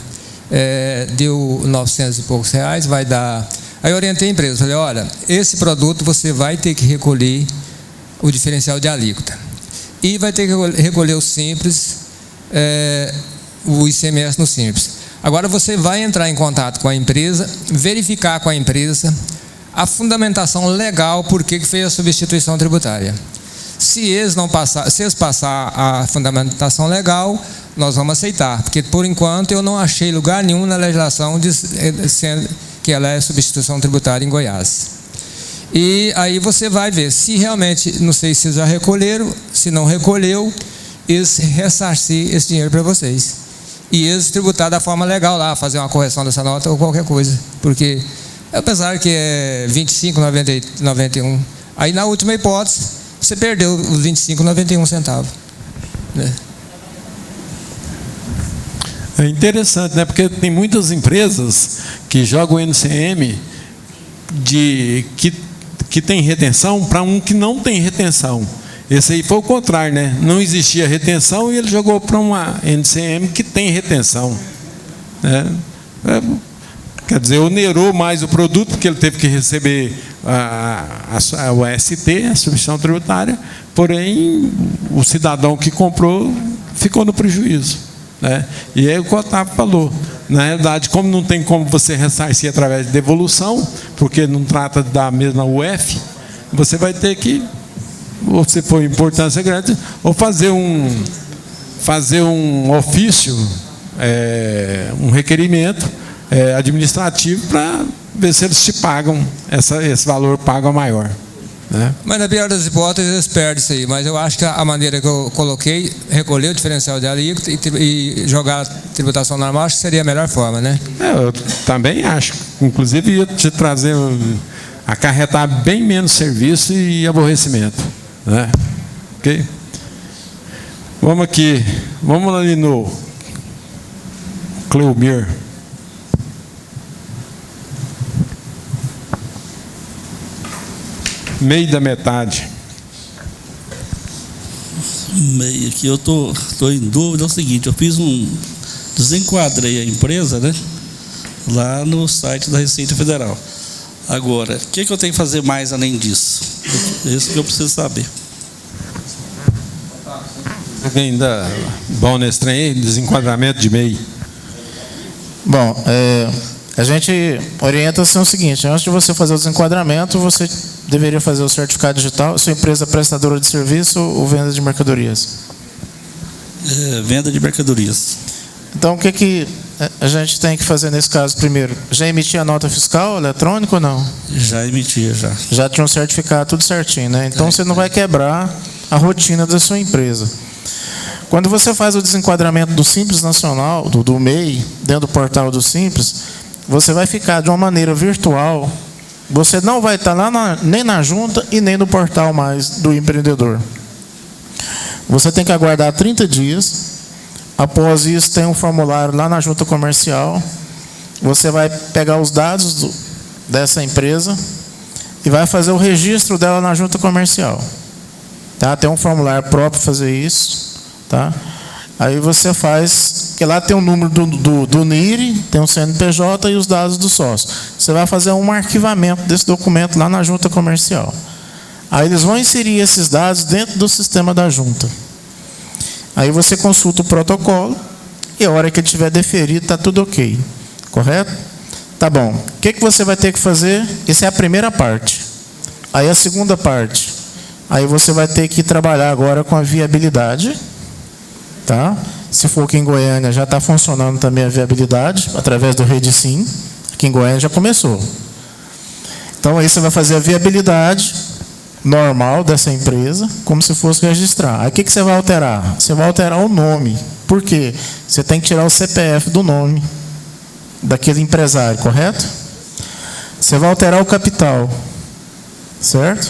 Deu 900 e poucos reais, vai dar... Aí eu orientei a empresa, falei, olha, esse produto você vai ter que recolher o diferencial de alíquota. E vai ter que recolher o Simples, o ICMS no Simples. Agora você vai entrar em contato com a empresa, verificar com a empresa a fundamentação legal por que fez a substituição tributária. Se eles passar a fundamentação legal, nós vamos aceitar, porque por enquanto eu não achei lugar nenhum na legislação dizendo que ela é substituição tributária em Goiás. E aí você vai ver se realmente, não sei se já recolheram, se não recolheu, eles ressarcir esse dinheiro para vocês. E eles tributar da forma legal lá, fazer uma correção dessa nota ou qualquer coisa, porque apesar que é 25,91, aí na última hipótese você perdeu os 25,91 centavos, né? É interessante, né? Porque tem muitas empresas que jogam o NCM que tem retenção para um que não tem retenção. Esse aí foi o contrário, né? Não existia retenção e ele jogou para uma NCM que tem retenção, né? Quer dizer, onerou mais o produto, porque ele teve que receber o ST, a substituição tributária, porém, o cidadão que comprou ficou no prejuízo, né? E aí o que o Otávio falou, na realidade, como não tem como você ressarcir através de devolução, porque não trata da mesma UF, você vai ter que, ou se for importância grande, ou fazer um ofício, um requerimento administrativo para ver se eles te pagam esse valor pago maior, né? Mas na pior das hipóteses eles perdem isso aí, mas eu acho que a maneira que eu coloquei, recolher o diferencial de alíquota e jogar a tributação normal, acho que seria a melhor forma, né? Eu também acho, inclusive ia te trazer, acarretar bem menos serviço e aborrecimento, né? Ok? Vamos aqui, vamos ali no Cleomir. Meio da metade. Meio aqui eu tô em dúvida. É o seguinte, eu desenquadrei a empresa, né, lá no site da Receita Federal. Agora, o que eu tenho que fazer mais além disso? Isso que eu preciso saber. Ainda bom nesse trem aí, desenquadramento de MEI. Bom, a gente orienta assim o seguinte: antes de você fazer o desenquadramento, você deveria fazer o certificado digital. Sua empresa prestadora de serviço ou venda de mercadorias? Venda de mercadorias. Então, o que a gente tem que fazer nesse caso primeiro? Já emitia a nota fiscal eletrônica ou não? Já emitia, já. Já tinha um certificado tudo certinho, né? Então, você não vai quebrar a rotina da sua empresa. Quando você faz o desenquadramento do Simples Nacional, do MEI, dentro do portal do Simples, você vai ficar de uma maneira virtual. Você não vai estar lá nem na junta e nem no portal mais do empreendedor. Você tem que aguardar 30 dias. Após isso, tem um formulário lá na junta comercial. Você vai pegar os dados dessa empresa e vai fazer o registro dela na junta comercial. Tá? Tem um formulário próprio para fazer isso. Tá? Aí você faz, que lá tem o número do NIRI, tem o CNPJ e os dados do sócio. Você vai fazer um arquivamento desse documento lá na junta comercial. Aí eles vão inserir esses dados dentro do sistema da junta. Aí você consulta o protocolo e a hora que ele tiver deferido está tudo ok. Correto? Tá bom. O que você vai ter que fazer? Essa é a primeira parte. Aí a segunda parte. Aí você vai ter que trabalhar agora com a viabilidade. Tá? Se for aqui em Goiânia, já está funcionando também a viabilidade, através do RedeSim. Aqui em Goiânia já começou. Então aí você vai fazer a viabilidade normal dessa empresa, como se fosse registrar. Aí o que você vai alterar? Você vai alterar o nome. Por quê? Você tem que tirar o CPF do nome daquele empresário, correto? Você vai alterar o capital, certo?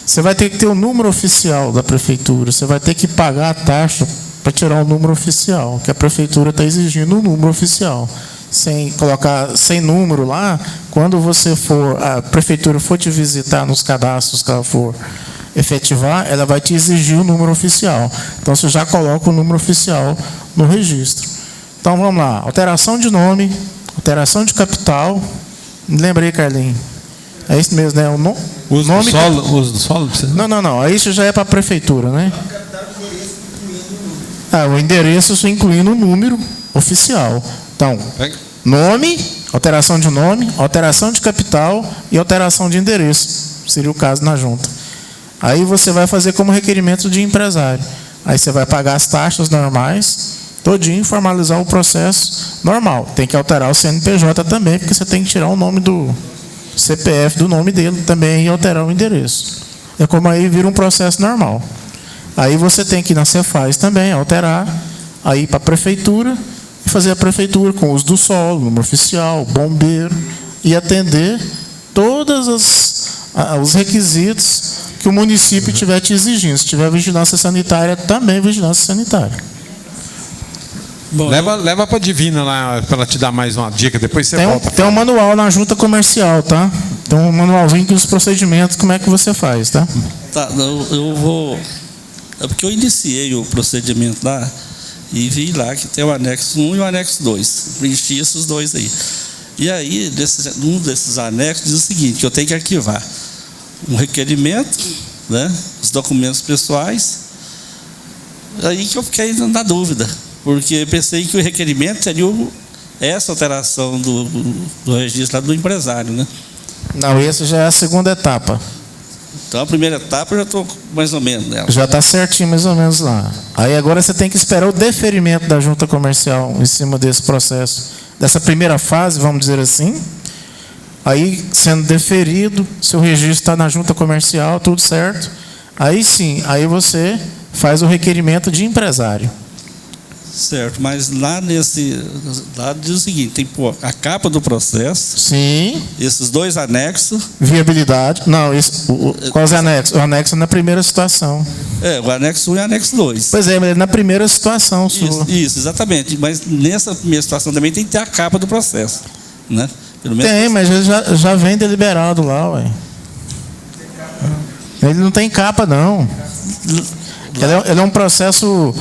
Você vai ter que ter o número oficial da prefeitura. Você vai ter que pagar a taxa para tirar o número oficial, que a prefeitura está exigindo o número oficial. Sem número lá, quando a prefeitura for te visitar nos cadastros que ela for efetivar, ela vai te exigir o número oficial. Então você já coloca o número oficial no registro. Então vamos lá: alteração de nome, alteração de capital. Lembrei, Carlinhos. É isso mesmo, né? Uso do solo? Não. Aí isso já é para a prefeitura, né? O endereço incluindo o número oficial. Então, nome, alteração de nome, alteração de capital e alteração de endereço. Seria o caso na junta. Aí você vai fazer como requerimento de empresário. Aí você vai pagar as taxas normais, todinho, e formalizar o processo normal. Tem que alterar o CNPJ também, porque você tem que tirar o nome do CPF do nome dele também e alterar o endereço. É como aí vira um processo normal. Aí você tem que ir na Cefaz também, alterar, aí para a prefeitura, e fazer a prefeitura com uso do solo, número oficial, bombeiro, e atender todos os requisitos que o município estiver te exigindo. Se tiver vigilância sanitária, também vigilância sanitária. Bom, leva para a Divina lá, para ela te dar mais uma dica, depois você volta. Tem um manual na junta comercial, tá? Tem um manualzinho com os procedimentos, como é que você faz, tá? Tá, eu vou... É porque eu iniciei o procedimento lá e vi lá que tem o anexo 1 e o anexo 2. Preenchi esses dois aí. E aí, um desses anexos diz o seguinte, que eu tenho que arquivar um requerimento, né, os documentos pessoais. Aí que eu fiquei na dúvida, porque pensei que o requerimento seria essa alteração do registro lá do empresário, né? Não, essa já é a segunda etapa. Então a primeira etapa eu já estou mais ou menos nela. Já está certinho mais ou menos lá. Aí agora você tem que esperar o deferimento da junta comercial em cima desse processo, dessa primeira fase, vamos dizer assim. Aí sendo deferido, seu registro está na junta comercial, tudo certo. Aí sim, aí você faz o requerimento de empresário. Certo, mas lá diz o seguinte, tem a capa do processo. Sim. Esses dois anexos. Viabilidade. Não, quais anexos? O anexo na primeira situação. O anexo 1 e o anexo 2. Pois é, mas na primeira situação sua. Isso, exatamente. Mas nessa primeira situação também tem que ter a capa do processo, né? Pelo menos tem, mas ele já vem deliberado lá, ué. Ele não tem capa, não. Ele é um processo...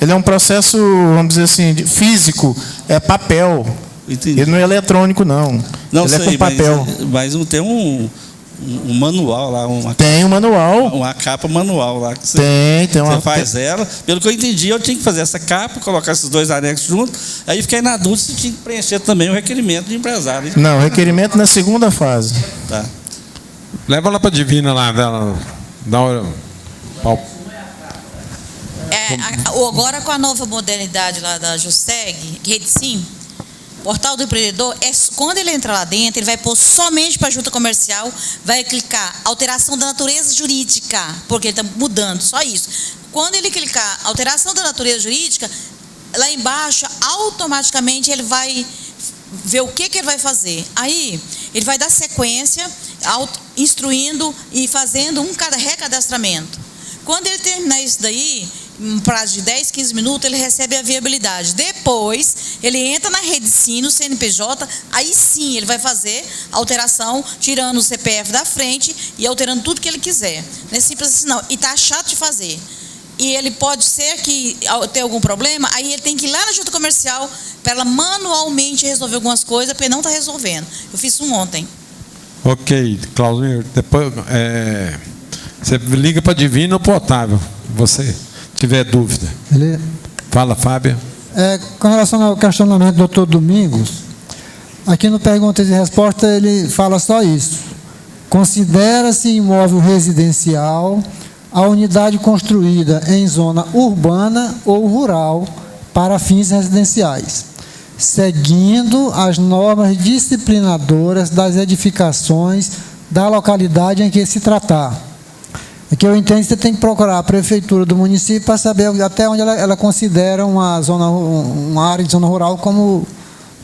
Ele é um processo, vamos dizer assim, físico, é papel. Entendi. Ele não é eletrônico, não. Não Ele sei, é com papel. mas não tem um manual lá, tem um manual. Uma capa manual lá que tem uma. Você faz ela. Pelo que eu entendi, eu tinha que fazer essa capa, colocar esses dois anexos juntos. Aí fiquei na dúvida se tinha que preencher também o requerimento de empresário. Hein? Não, requerimento na segunda fase. Tá. Leva lá para a Divina lá dela. Dá uma. Agora com a nova modernidade lá da Justeg, Rede Sim, Portal do Empreendedor, quando ele entrar lá dentro, ele vai pôr somente para a junta comercial, vai clicar alteração da natureza jurídica, porque ele está mudando, só isso. Quando ele clicar alteração da natureza jurídica, lá embaixo, automaticamente ele vai ver o que ele vai fazer. Aí, ele vai dar sequência, instruindo e fazendo cada recadastramento. Quando ele terminar isso daí, em prazo de 10, 15 minutos, ele recebe a viabilidade. Depois, ele entra na Rede Sim, no CNPJ, aí sim ele vai fazer a alteração, tirando o CPF da frente e alterando tudo que ele quiser. Não é simples assim, não. E está chato de fazer. E ele pode ser que tenha algum problema, aí ele tem que ir lá na junta comercial para ela manualmente resolver algumas coisas, porque não está resolvendo. Eu fiz isso ontem. Ok, Claudinho, depois você liga para Divino ou para Otávio, você tiver dúvida. Fala, Fábio. Com relação ao questionamento do doutor Domingos, aqui no Perguntas e Respostas ele fala só isso. Considera-se imóvel residencial a unidade construída em zona urbana ou rural para fins residenciais, seguindo as normas disciplinadoras das edificações da localidade em que se tratar. É que eu entendo que você tem que procurar a prefeitura do município para saber até onde ela considera uma área de zona rural como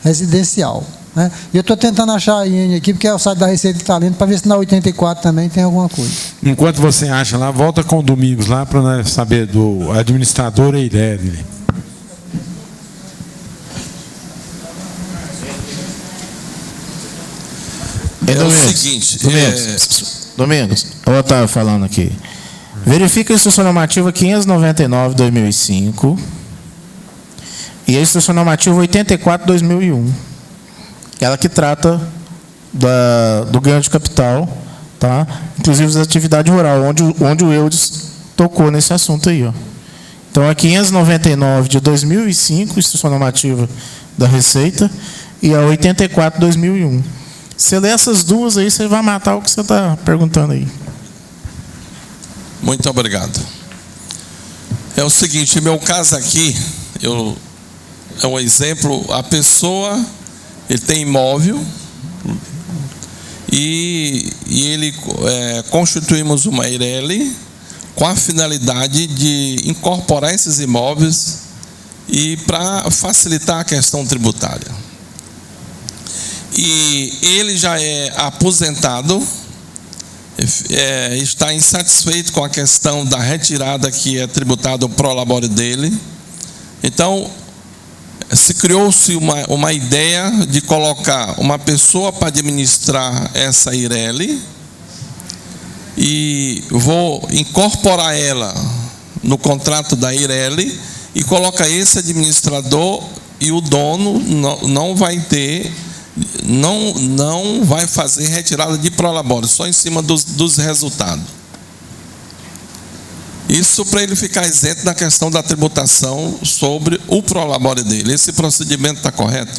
residencial. Né? E eu estou tentando achar a IN aqui, porque é o site da Receita de Talento, para ver se na 84 também tem alguma coisa. Enquanto você acha lá, volta com o Domingos lá para nós saber do administrador Eireli. É o seguinte, Domingos, eu estava falando aqui. Verifica a instrução normativa 599/2005 e a instrução normativa 84/2001. Ela que trata do ganho de capital, tá? Inclusive da atividade rural, onde o Eudes tocou nesse assunto aí, ó. Então a 599/2005, instrução normativa da Receita, e a 84/2001. Você lê essas duas aí, você vai matar o que você está perguntando aí. Muito obrigado. É o seguinte, meu caso aqui, é um exemplo, a pessoa, ele tem imóvel e ele constituímos uma Eireli com a finalidade de incorporar esses imóveis e para facilitar a questão tributária. E ele já é aposentado, está insatisfeito com a questão da retirada que é tributada o prolabore dele. Então, se criou-se uma ideia de colocar uma pessoa para administrar essa Eireli e vou incorporar ela no contrato da Eireli e coloca esse administrador e o dono não vai ter... Não vai fazer retirada de prolabore, só em cima dos resultados. Isso para ele ficar isento da questão da tributação sobre o prolabore dele. Esse procedimento está correto?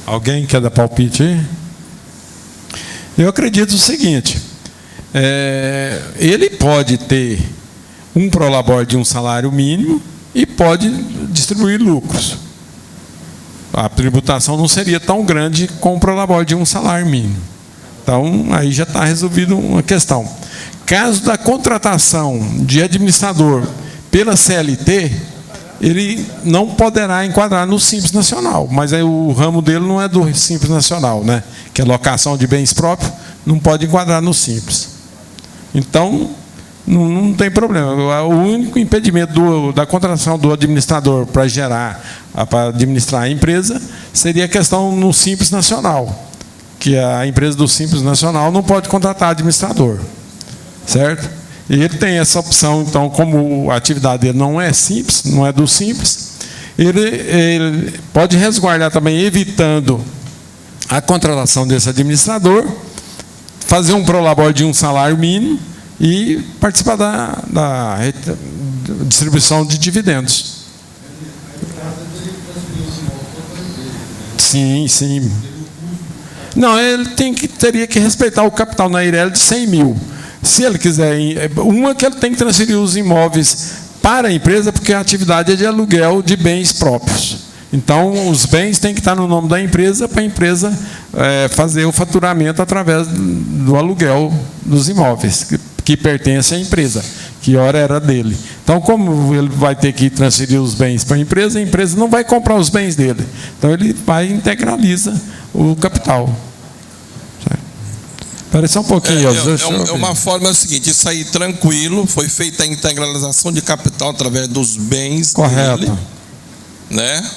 Alguém quer dar palpite aí? Eu acredito o seguinte, ele pode ter um prolabore de um salário mínimo e pode distribuir lucros. A tributação não seria tão grande com o prolabore de um salário mínimo. Então, aí já está resolvido uma questão. Caso da contratação de administrador pela CLT, ele não poderá enquadrar no Simples Nacional, mas aí o ramo dele não é do Simples Nacional, né? Que é locação de bens próprios, não pode enquadrar no Simples. Então, não tem problema. O único impedimento da contratação do administrador para administrar a empresa seria a questão no Simples Nacional, que a empresa do Simples Nacional não pode contratar administrador, certo? E ele tem essa opção, então, como a atividade dele não é simples, não é do Simples, ele pode resguardar também, evitando a contratação desse administrador, fazer um prolabore de um salário mínimo e participar da distribuição de dividendos. Sim, sim. Não, ele teria que respeitar o capital na Eireli de 100 mil. Se ele quiser, que ele tem que transferir os imóveis para a empresa, porque a atividade é de aluguel de bens próprios. Então, os bens têm que estar no nome da empresa, para a empresa fazer o faturamento através do aluguel dos imóveis, que pertence à empresa, que ora era dele. Então, como ele vai ter que transferir os bens para a empresa não vai comprar os bens dele. Então, ele vai e integraliza o capital. Espera só um pouquinho. Uma forma é o seguinte, isso aí tranquilo, foi feita a integralização de capital através dos bens dele, né?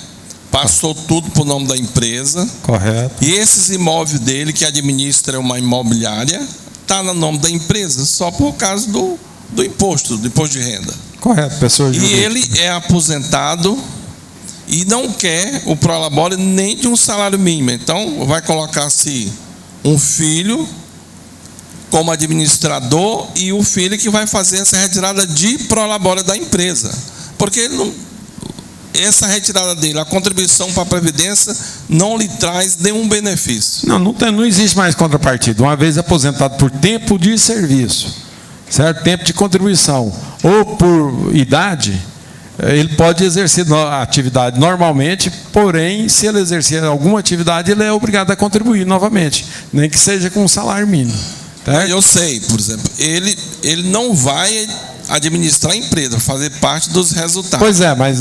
Passou tudo para o nome da empresa. Correto. E esses imóveis dele, que administra uma imobiliária, está no nome da empresa, só por causa do imposto de renda. Correto, pessoa jurídica. E ele é aposentado e não quer o prolabore nem de um salário mínimo. Então, vai colocar-se um filho como administrador e o filho que vai fazer essa retirada de prolabore da empresa. Porque ele não, essa retirada dele, a contribuição para a Previdência, não lhe traz nenhum benefício. Não existe mais contrapartida. Uma vez aposentado por tempo de serviço, certo? Tempo de contribuição, ou por idade, ele pode exercer a atividade normalmente, porém, se ele exercer alguma atividade, ele é obrigado a contribuir novamente, nem que seja com um salário mínimo. Tá? Eu sei, por exemplo, ele não vai administrar a empresa, fazer parte dos resultados. Pois é, mas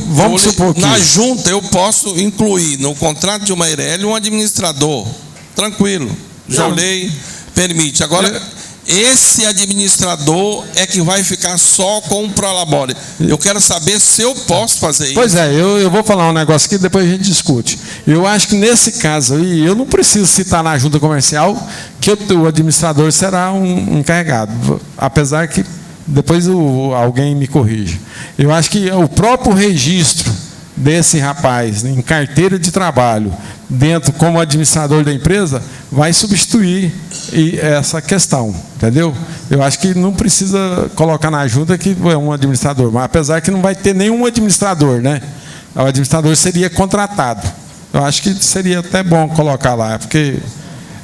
vamos supor que na junta eu posso incluir no contrato de uma Eireli um administrador, tranquilo, já olhei, permite. Agora, esse administrador é que vai ficar só com o prolabore. Eu quero saber se eu posso fazer isso. Pois é, eu vou falar um negócio aqui, depois a gente discute. Eu acho que nesse caso aí, eu não preciso citar na junta comercial que o administrador será um encarregado, apesar que depois alguém me corrige. Eu acho que o próprio registro desse rapaz em carteira de trabalho, dentro como administrador da empresa, vai substituir essa questão, entendeu? Eu acho que não precisa colocar na junta que é um administrador, mas apesar que não vai ter nenhum administrador, né? O administrador seria contratado. Eu acho que seria até bom colocar lá, porque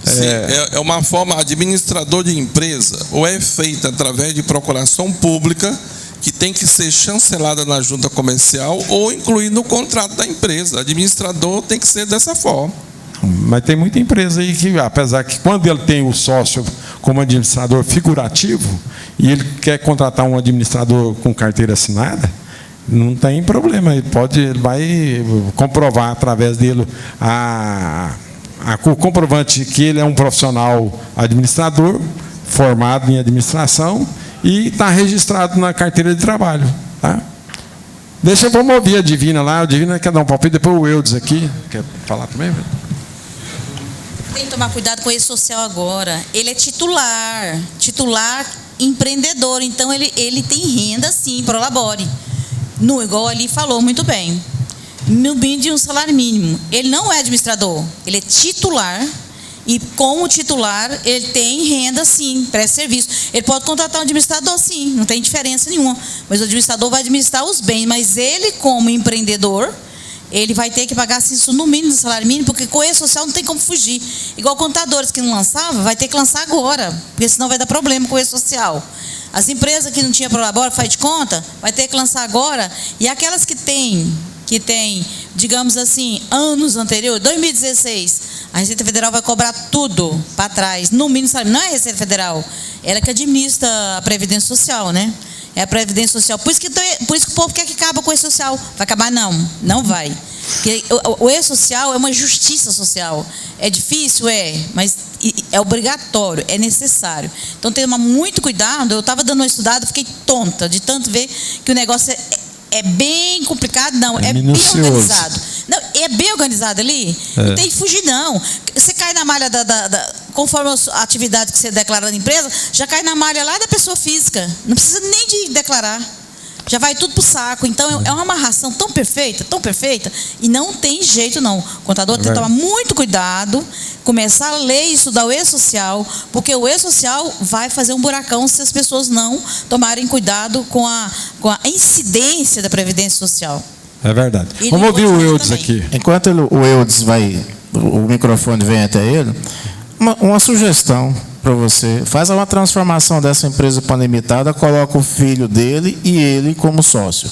sim, é uma forma, administrador de empresa, ou é feita através de procuração pública, que tem que ser chancelada na junta comercial, ou incluído no contrato da empresa. Administrador tem que ser dessa forma. Mas tem muita empresa aí que, apesar que quando ele tem o sócio como administrador figurativo, e ele quer contratar um administrador com carteira assinada, não tem problema, ele vai comprovar através dele o comprovante que ele é um profissional administrador, formado em administração, e está registrado na carteira de trabalho. Tá? Vamos ouvir a Divina lá. A Divina quer dar um palpite, depois o Eudes aqui. Quer falar também? Tem que tomar cuidado com esse social agora. Ele é titular empreendedor, então ele tem renda sim, prolabore. Igual ali falou muito bem. No mínimo de um salário mínimo. Ele não é administrador, ele é titular. E como titular, ele tem renda sim, presta serviço. Ele pode contratar um administrador sim, não tem diferença nenhuma. Mas o administrador vai administrar os bens. Mas ele, como empreendedor, ele vai ter que pagar assim, isso no mínimo do salário mínimo, porque com esse social não tem como fugir. Igual contadores que não lançavam, vai ter que lançar agora, porque senão vai dar problema com esse social. As empresas que não tinham prolabore, faz de conta, vai ter que lançar agora. E aquelas que tem, digamos assim, anos anteriores, 2016, a Receita Federal vai cobrar tudo para trás, no mínimo salário. Não é a Receita Federal, ela que administra a Previdência Social, né? É a Previdência Social. Por isso que o povo quer que acabe com o E-Social. Vai acabar? Não vai. Porque o E-Social é uma justiça social. É difícil? Mas é obrigatório, é necessário. Então, tem que tomar muito cuidado. Eu estava dando uma estudada, fiquei tonta de tanto ver que o negócio é bem complicado, é bem organizado. Não, é bem organizado ali, não tem que fugir, não. Você cai na malha conforme a atividade que você declara na empresa, já cai na malha lá da pessoa física. Não precisa nem de declarar. já vai tudo pro saco. Então é uma amarração tão perfeita, e não tem jeito não. O contador tem que tomar muito cuidado, começar a ler e estudar o E-Social, porque o E-Social vai fazer um buracão se as pessoas não tomarem cuidado com a incidência da Previdência Social. É verdade. E Vamos ouvir o Eudes também. aqui. Enquanto o Eudes o microfone vem até ele, uma sugestão para você. Faz uma transformação dessa empresa para limitada, coloca o filho dele e ele como sócio.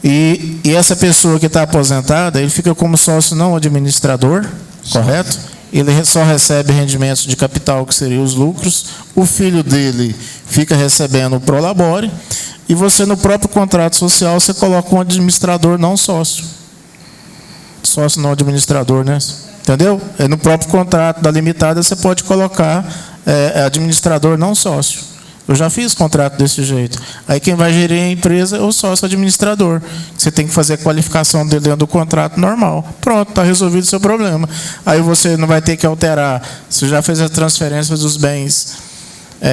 E essa pessoa que está aposentada, ele fica como sócio não administrador, correto? Ele só recebe rendimentos de capital, que seriam os lucros. O filho dele fica recebendo o prolabore. E você, no próprio contrato social, você coloca um administrador não sócio. Sócio não administrador, né? Entendeu? No próprio contrato da limitada, você pode colocar administrador não sócio. Eu já fiz contrato desse jeito. Aí quem vai gerir a empresa é o sócio administrador. Você tem que fazer a qualificação dele dentro do contrato normal. Pronto, está resolvido o seu problema. Aí você não vai ter que alterar. Você já fez a transferência dos bens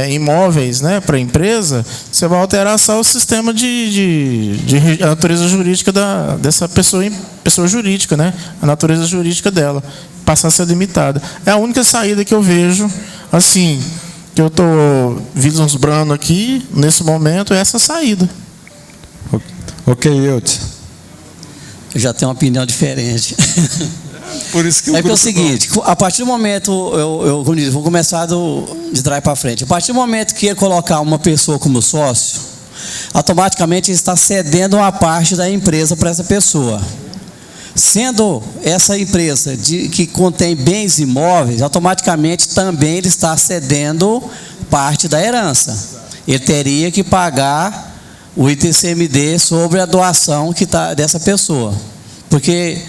imóveis, né, para a empresa, você vai alterar só o sistema de natureza jurídica dessa pessoa jurídica, né, a natureza jurídica dela, passar a ser limitada. É a única saída que eu vejo, assim, que eu estou vislumbrando aqui, nesse momento, é essa saída. Ok, Eudes. Eu já tenho uma opinião diferente. Por isso que é o seguinte, a partir do momento, eu vou começar de trás para frente. A partir do momento que ele colocar uma pessoa como sócio, automaticamente ele está cedendo uma parte da empresa para essa pessoa. Sendo essa empresa que contém bens imóveis, automaticamente também ele está cedendo parte da herança. Ele teria que pagar o ITCMD sobre a doação dessa pessoa. Porque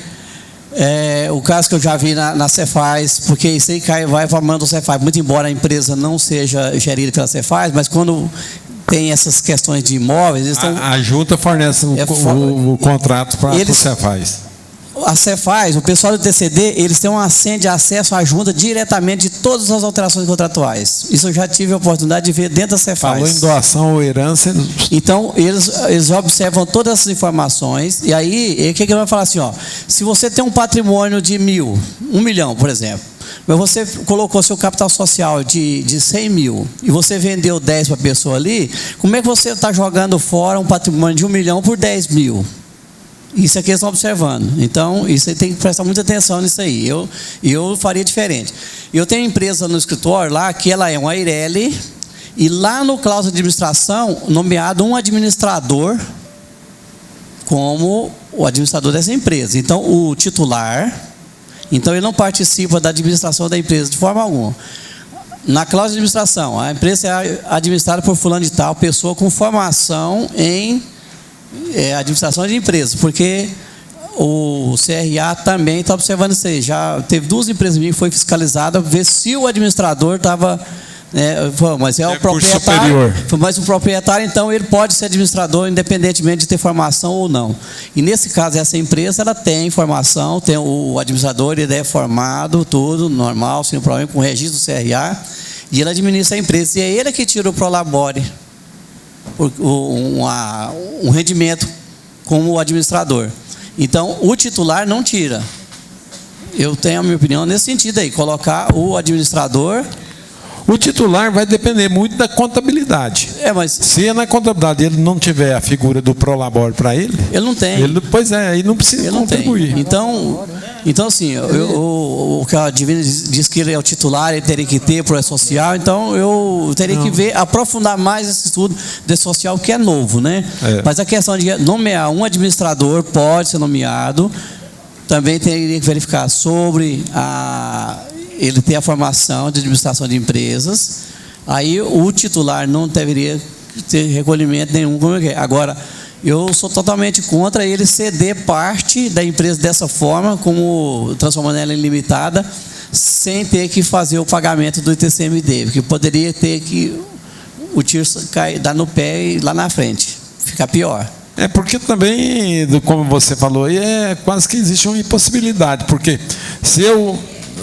o caso que eu já vi na Cefaz, porque isso aí vai para a mão do Cefaz, muito embora a empresa não seja gerida pela Cefaz, mas quando tem essas questões de imóveis, eles estão... A junta fornece o contrato para o Cefaz. A Cefaz, o pessoal do TCD, eles têm de acesso à junta diretamente de todas as alterações contratuais. Isso eu já tive a oportunidade de ver dentro da Cefaz. Falou em doação ou herança. Então, eles observam todas essas informações, e aí, o que ele vai falar assim, ó, se você tem um patrimônio de 1 milhão, por exemplo, mas você colocou seu capital social de 100 mil, e você vendeu 10 para a pessoa ali, como é que você está jogando fora um patrimônio de 1 milhão por 10 mil? Isso é que eles estão observando. Então, isso aí tem que prestar muita atenção nisso aí. Eu faria diferente. Eu tenho empresa no escritório lá, que ela é uma Eireli, e lá no cláusula de administração, nomeado um administrador como o administrador dessa empresa. Então, o titular, ele não participa da administração da empresa de forma alguma. Na cláusula de administração, a empresa é administrada por fulano de tal, pessoa com formação em administração de empresas, porque o CRA também está observando isso aí. Já teve 2 empresas minhas que foi fiscalizada para ver se o administrador estava, mas o proprietário, mas o proprietário, então, ele pode ser administrador independentemente de ter formação ou não. E nesse caso, essa empresa, ela tem formação, tem o administrador, ele é formado, tudo normal, sem problema, com o registro do CRA, e ele administra a empresa, e é ele que tira o prolabore, um rendimento como administrador. Então, o titular não tira. Eu tenho a minha opinião nesse sentido aí, colocar o administrador. O titular vai depender muito da contabilidade. Mas se na contabilidade ele não tiver a figura do prolabore para ele, ele não tem. Aí não precisa contribuir. Então assim, o que a Divina diz que ele é o titular, ele teria que ter pro social, então eu teria que ver, aprofundar mais esse estudo de social, que é novo, né? Mas a questão de nomear um administrador, pode ser nomeado, também teria que verificar sobre ele ter a formação de administração de empresas. Aí o titular não deveria ter recolhimento nenhum. Agora, eu sou totalmente contra ele ceder parte da empresa dessa forma, como transformando ela em limitada, sem ter que fazer o pagamento do ITCMD, porque poderia ter que o tiro dar no pé e lá na frente ficar pior. Porque também, como você falou, quase que existe uma impossibilidade, porque se eu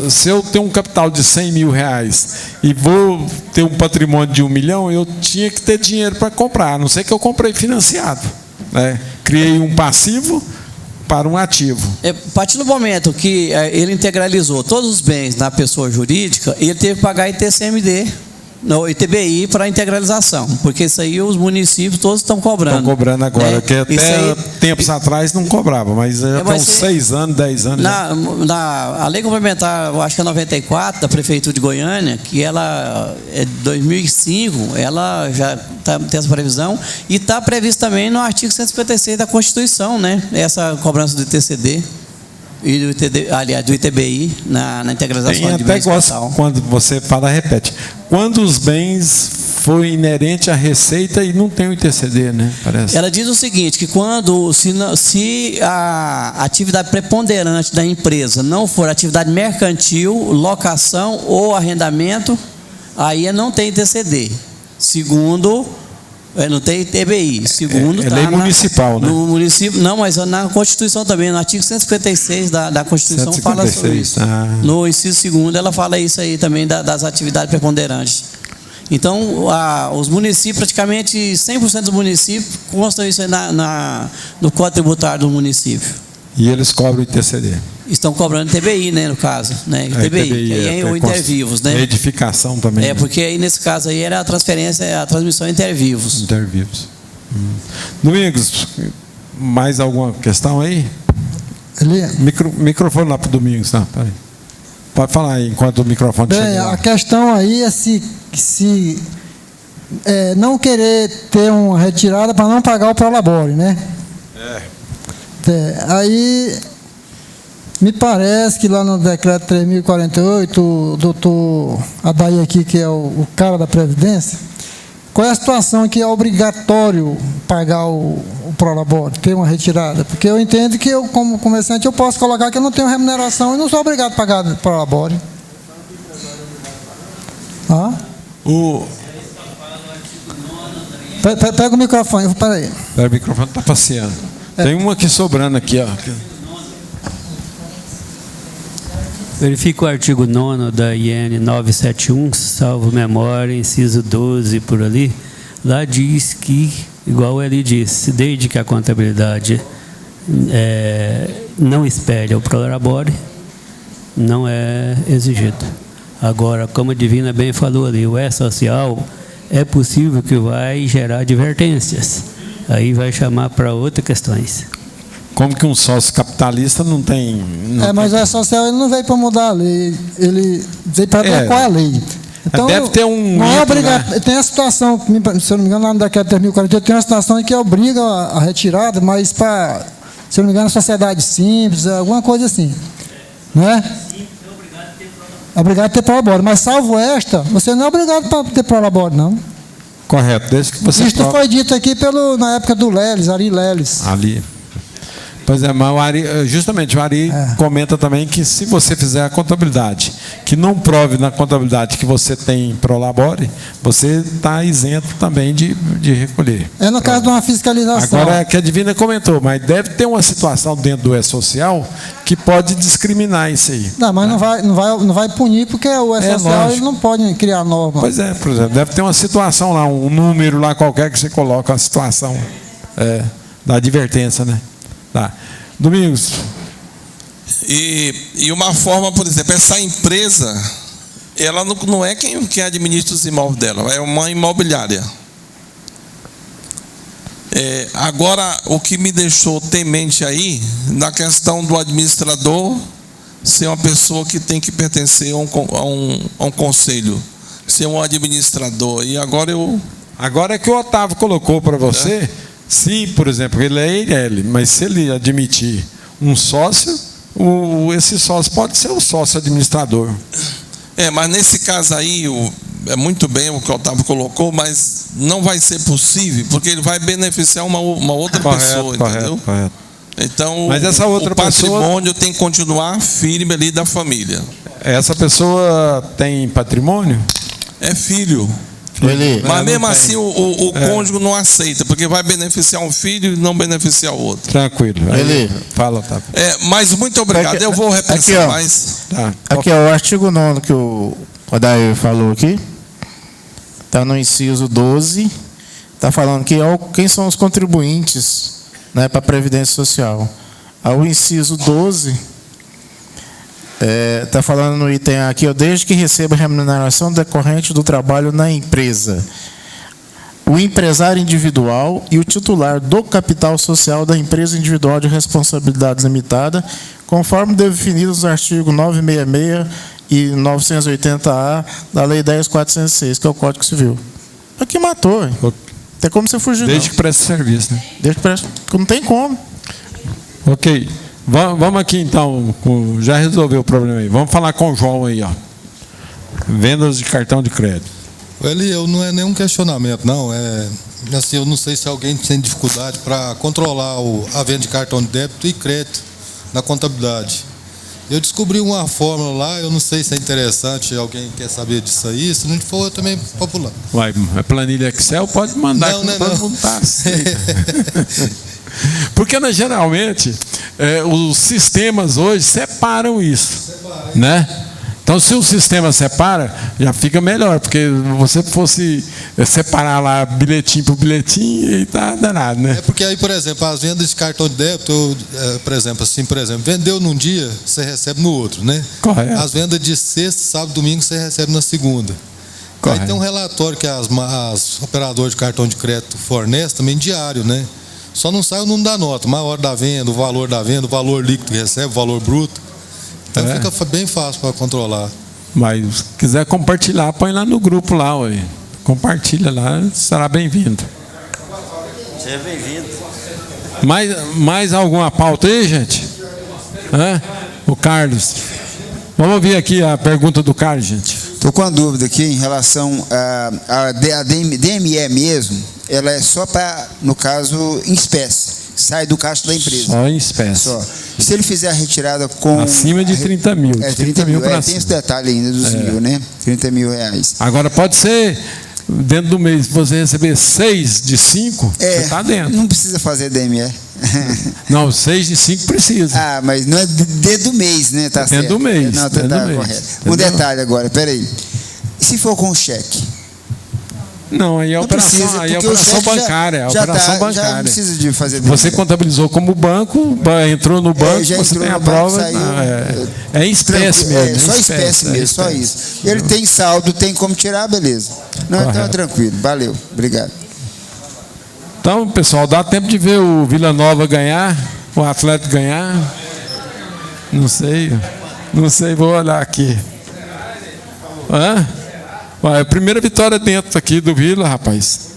se eu tenho um capital de 100 mil reais e vou ter um patrimônio de 1 milhão, eu tinha que ter dinheiro para comprar, a não ser que eu comprei financiado, né? Criei um passivo para um ativo. A partir do momento que ele integralizou todos os bens na pessoa jurídica, ele teve que pagar ITCMD, no ITBI, para a integralização, porque isso aí os municípios todos estão cobrando. Estão cobrando agora, que até aí, tempos atrás não cobrava, mas já tem uns 6 anos, 10 anos. A lei complementar, eu acho que é 94, da Prefeitura de Goiânia, que ela é de 2005, ela já tem essa previsão, e está previsto também no artigo 156 da Constituição, né? Essa cobrança do ITCD. E do ITBI na integralização de bens capital. Quando você fala, repete. Quando os bens foi inerente à receita e não tem o ITCD, né? Parece. Ela diz o seguinte, que quando se a atividade preponderante da empresa não for atividade mercantil, locação ou arrendamento, aí não tem ITCD. Segundo, não tem ITBI. Segundo, é lei municipal, né? No município, não, mas na Constituição também, no artigo 156 da Constituição 156, fala sobre isso. No inciso 2º, ela fala isso aí também das atividades preponderantes. Então, os municípios, praticamente 100% dos municípios constam isso aí no Código Tributário do município. E eles cobram o ITCD. Estão cobrando ITBI, né, no caso, né? ITBI, que aí é o intervivos, né? Edificação também. Porque aí nesse caso aí era a transmissão intervivos. Intervivos. Domingos, mais alguma questão aí? Microfone lá para o Domingos, tá? Peraí. Pode falar aí enquanto o microfone chega lá. A questão aí é se não querer ter uma retirada para não pagar o prolabore, né? Aí me parece que lá no decreto 3.048, o doutor Adair aqui, que é o cara da Previdência, qual é a situação que é obrigatório pagar o prolabore, ter uma retirada? Porque eu entendo que eu, como comerciante, eu posso colocar que eu não tenho remuneração e não sou obrigado a pagar o prolabore. Pega o microfone, peraí. O microfone está passeando. Tem uma aqui sobrando aqui, ó. Verifica o artigo 9º da IN 971, salvo memória, inciso 12 por ali. Lá diz que, igual ele disse, desde que a contabilidade não espelha o prolabore, não é exigido. Agora, como a Divina bem falou ali, o E-Social é possível que vai gerar advertências. Aí vai chamar para outras questões. Como que um sócio capitalista não tem... mas o E-Social ele não veio para mudar a lei, ele veio para adequar a lei. Então, deve ter um... Não é obrigado, né? Tem a situação, se eu não me engano, lá no decreto 3.048, tem uma situação em que obriga a retirada, mas para, se eu não me engano, sociedade simples, alguma coisa assim. Né? Obrigado a ter prolabore, mas salvo esta, você não é obrigado a ter prolabore, não. Correto, desde que você... Isso foi dito aqui na época do Leles, Ari Leles. Ali. Pois é, mas justamente o Ari comenta também que se você fizer a contabilidade, que não prove na contabilidade que você tem prolabore, você está isento também de recolher. É no caso de uma fiscalização. Agora, que a Divina comentou, mas deve ter uma situação dentro do E-Social que pode discriminar isso aí. Não, mas não vai punir, porque o E-Social ele não pode criar norma. Pois é, por exemplo, deve ter uma situação lá, um número lá qualquer que você coloca, uma situação da advertência, né? Tá. Domingos. E uma forma, por exemplo, essa empresa, ela não é quem administra os imóveis dela, é uma imobiliária. Agora, o que me deixou temente aí, na questão do administrador ser uma pessoa que tem que pertencer a um conselho, ser um administrador. E agora é que o Otávio colocou para você... Se, por exemplo, ele é IRL, mas se ele admitir um sócio, esse sócio pode ser o sócio administrador. Mas nesse caso aí, é muito bem o que o Otávio colocou, mas não vai ser possível, porque ele vai beneficiar uma outra pessoa, entendeu? Correto. Então, mas essa outra o patrimônio tem que continuar firme ali da família. Essa pessoa tem patrimônio? É filho. Mas mesmo assim o cônjuge não aceita, porque vai beneficiar um filho e não beneficiar o outro. Tranquilo. Fala, Otávio. Mas muito obrigado. Eu vou repensar mais. Aqui é o artigo 9º que o Odair falou aqui. Está no inciso 12. Está falando que quem são os contribuintes, né, para a Previdência Social. O inciso 12 está falando no item aqui, desde que receba remuneração decorrente do trabalho na empresa, o empresário individual e o titular do capital social da empresa individual de responsabilidade limitada, conforme definidos nos artigos 966 e 980-A da Lei 10.406, que é o Código Civil. Aqui matou, hein? Tem como você fugir. Desde que preste serviço, né? Desde que preste. Não tem como. Ok. Vamos aqui então. Já resolveu o problema aí. Vamos falar com o João aí, ó. Vendas de cartão de crédito. Eu não é nenhum questionamento, não. Assim, eu não sei se alguém tem dificuldade para controlar a venda de cartão de débito e crédito na contabilidade. Eu descobri uma fórmula lá, eu não sei se é interessante, alguém quer saber disso aí, se não for, eu também popular. Uai, a planilha Excel pode mandar, não, todo mundo tá assim. Porque geralmente os sistemas hoje separam isso, né? Então, se o sistema separa, já fica melhor, porque você fosse separar lá bilhetinho por bilhetinho, e tá danado, né? Porque aí, por exemplo, as vendas de cartão de débito, por exemplo, vendeu num dia, você recebe no outro, né? Correto. As vendas de sexta, sábado, domingo, você recebe na segunda. Correto. Aí tem um relatório que as operadoras de cartão de crédito fornecem também diário, né? Só não sai o número da nota, mas a hora da venda, o valor valor líquido que recebe, o valor bruto. Então fica bem fácil para controlar. Mas se quiser compartilhar, põe lá no grupo lá, ué. Compartilha lá, será bem-vindo. Seja bem-vindo. Mais alguma pauta aí, gente? O Carlos. Vamos ouvir aqui a pergunta do Carlos, gente. Estou com uma dúvida aqui em relação a DME mesmo. Ela é só para, no caso, em espécie. Sai do caixa da empresa. Só em espécie. Só. Se ele fizer a retirada com... Acima de 30 mil. 30 mil para cima. Tem esse detalhe ainda dos mil, né? 30 mil reais. Agora pode ser, dentro do mês, você receber 6 de 5, você está dentro. Não precisa fazer DME. Não, 6 de 5 precisa. Mas não é dentro do mês, né? Tá certo. Dentro do mês. Não, tá correto. Um detalhe agora, peraí. E se for com cheque? Não, aí é operação bancária. Já não precisa de fazer. Você contabilizou como banco, entrou no banco, você tem a prova. É em espécie mesmo. Só espécie mesmo, só isso. Ele tem saldo, tem como tirar, beleza. Não, então é tranquilo. Valeu, obrigado. Então, pessoal, dá tempo de ver o Vila Nova ganhar, o Atlético ganhar. Não sei, vou olhar aqui. A primeira vitória dentro aqui do Vila, rapaz.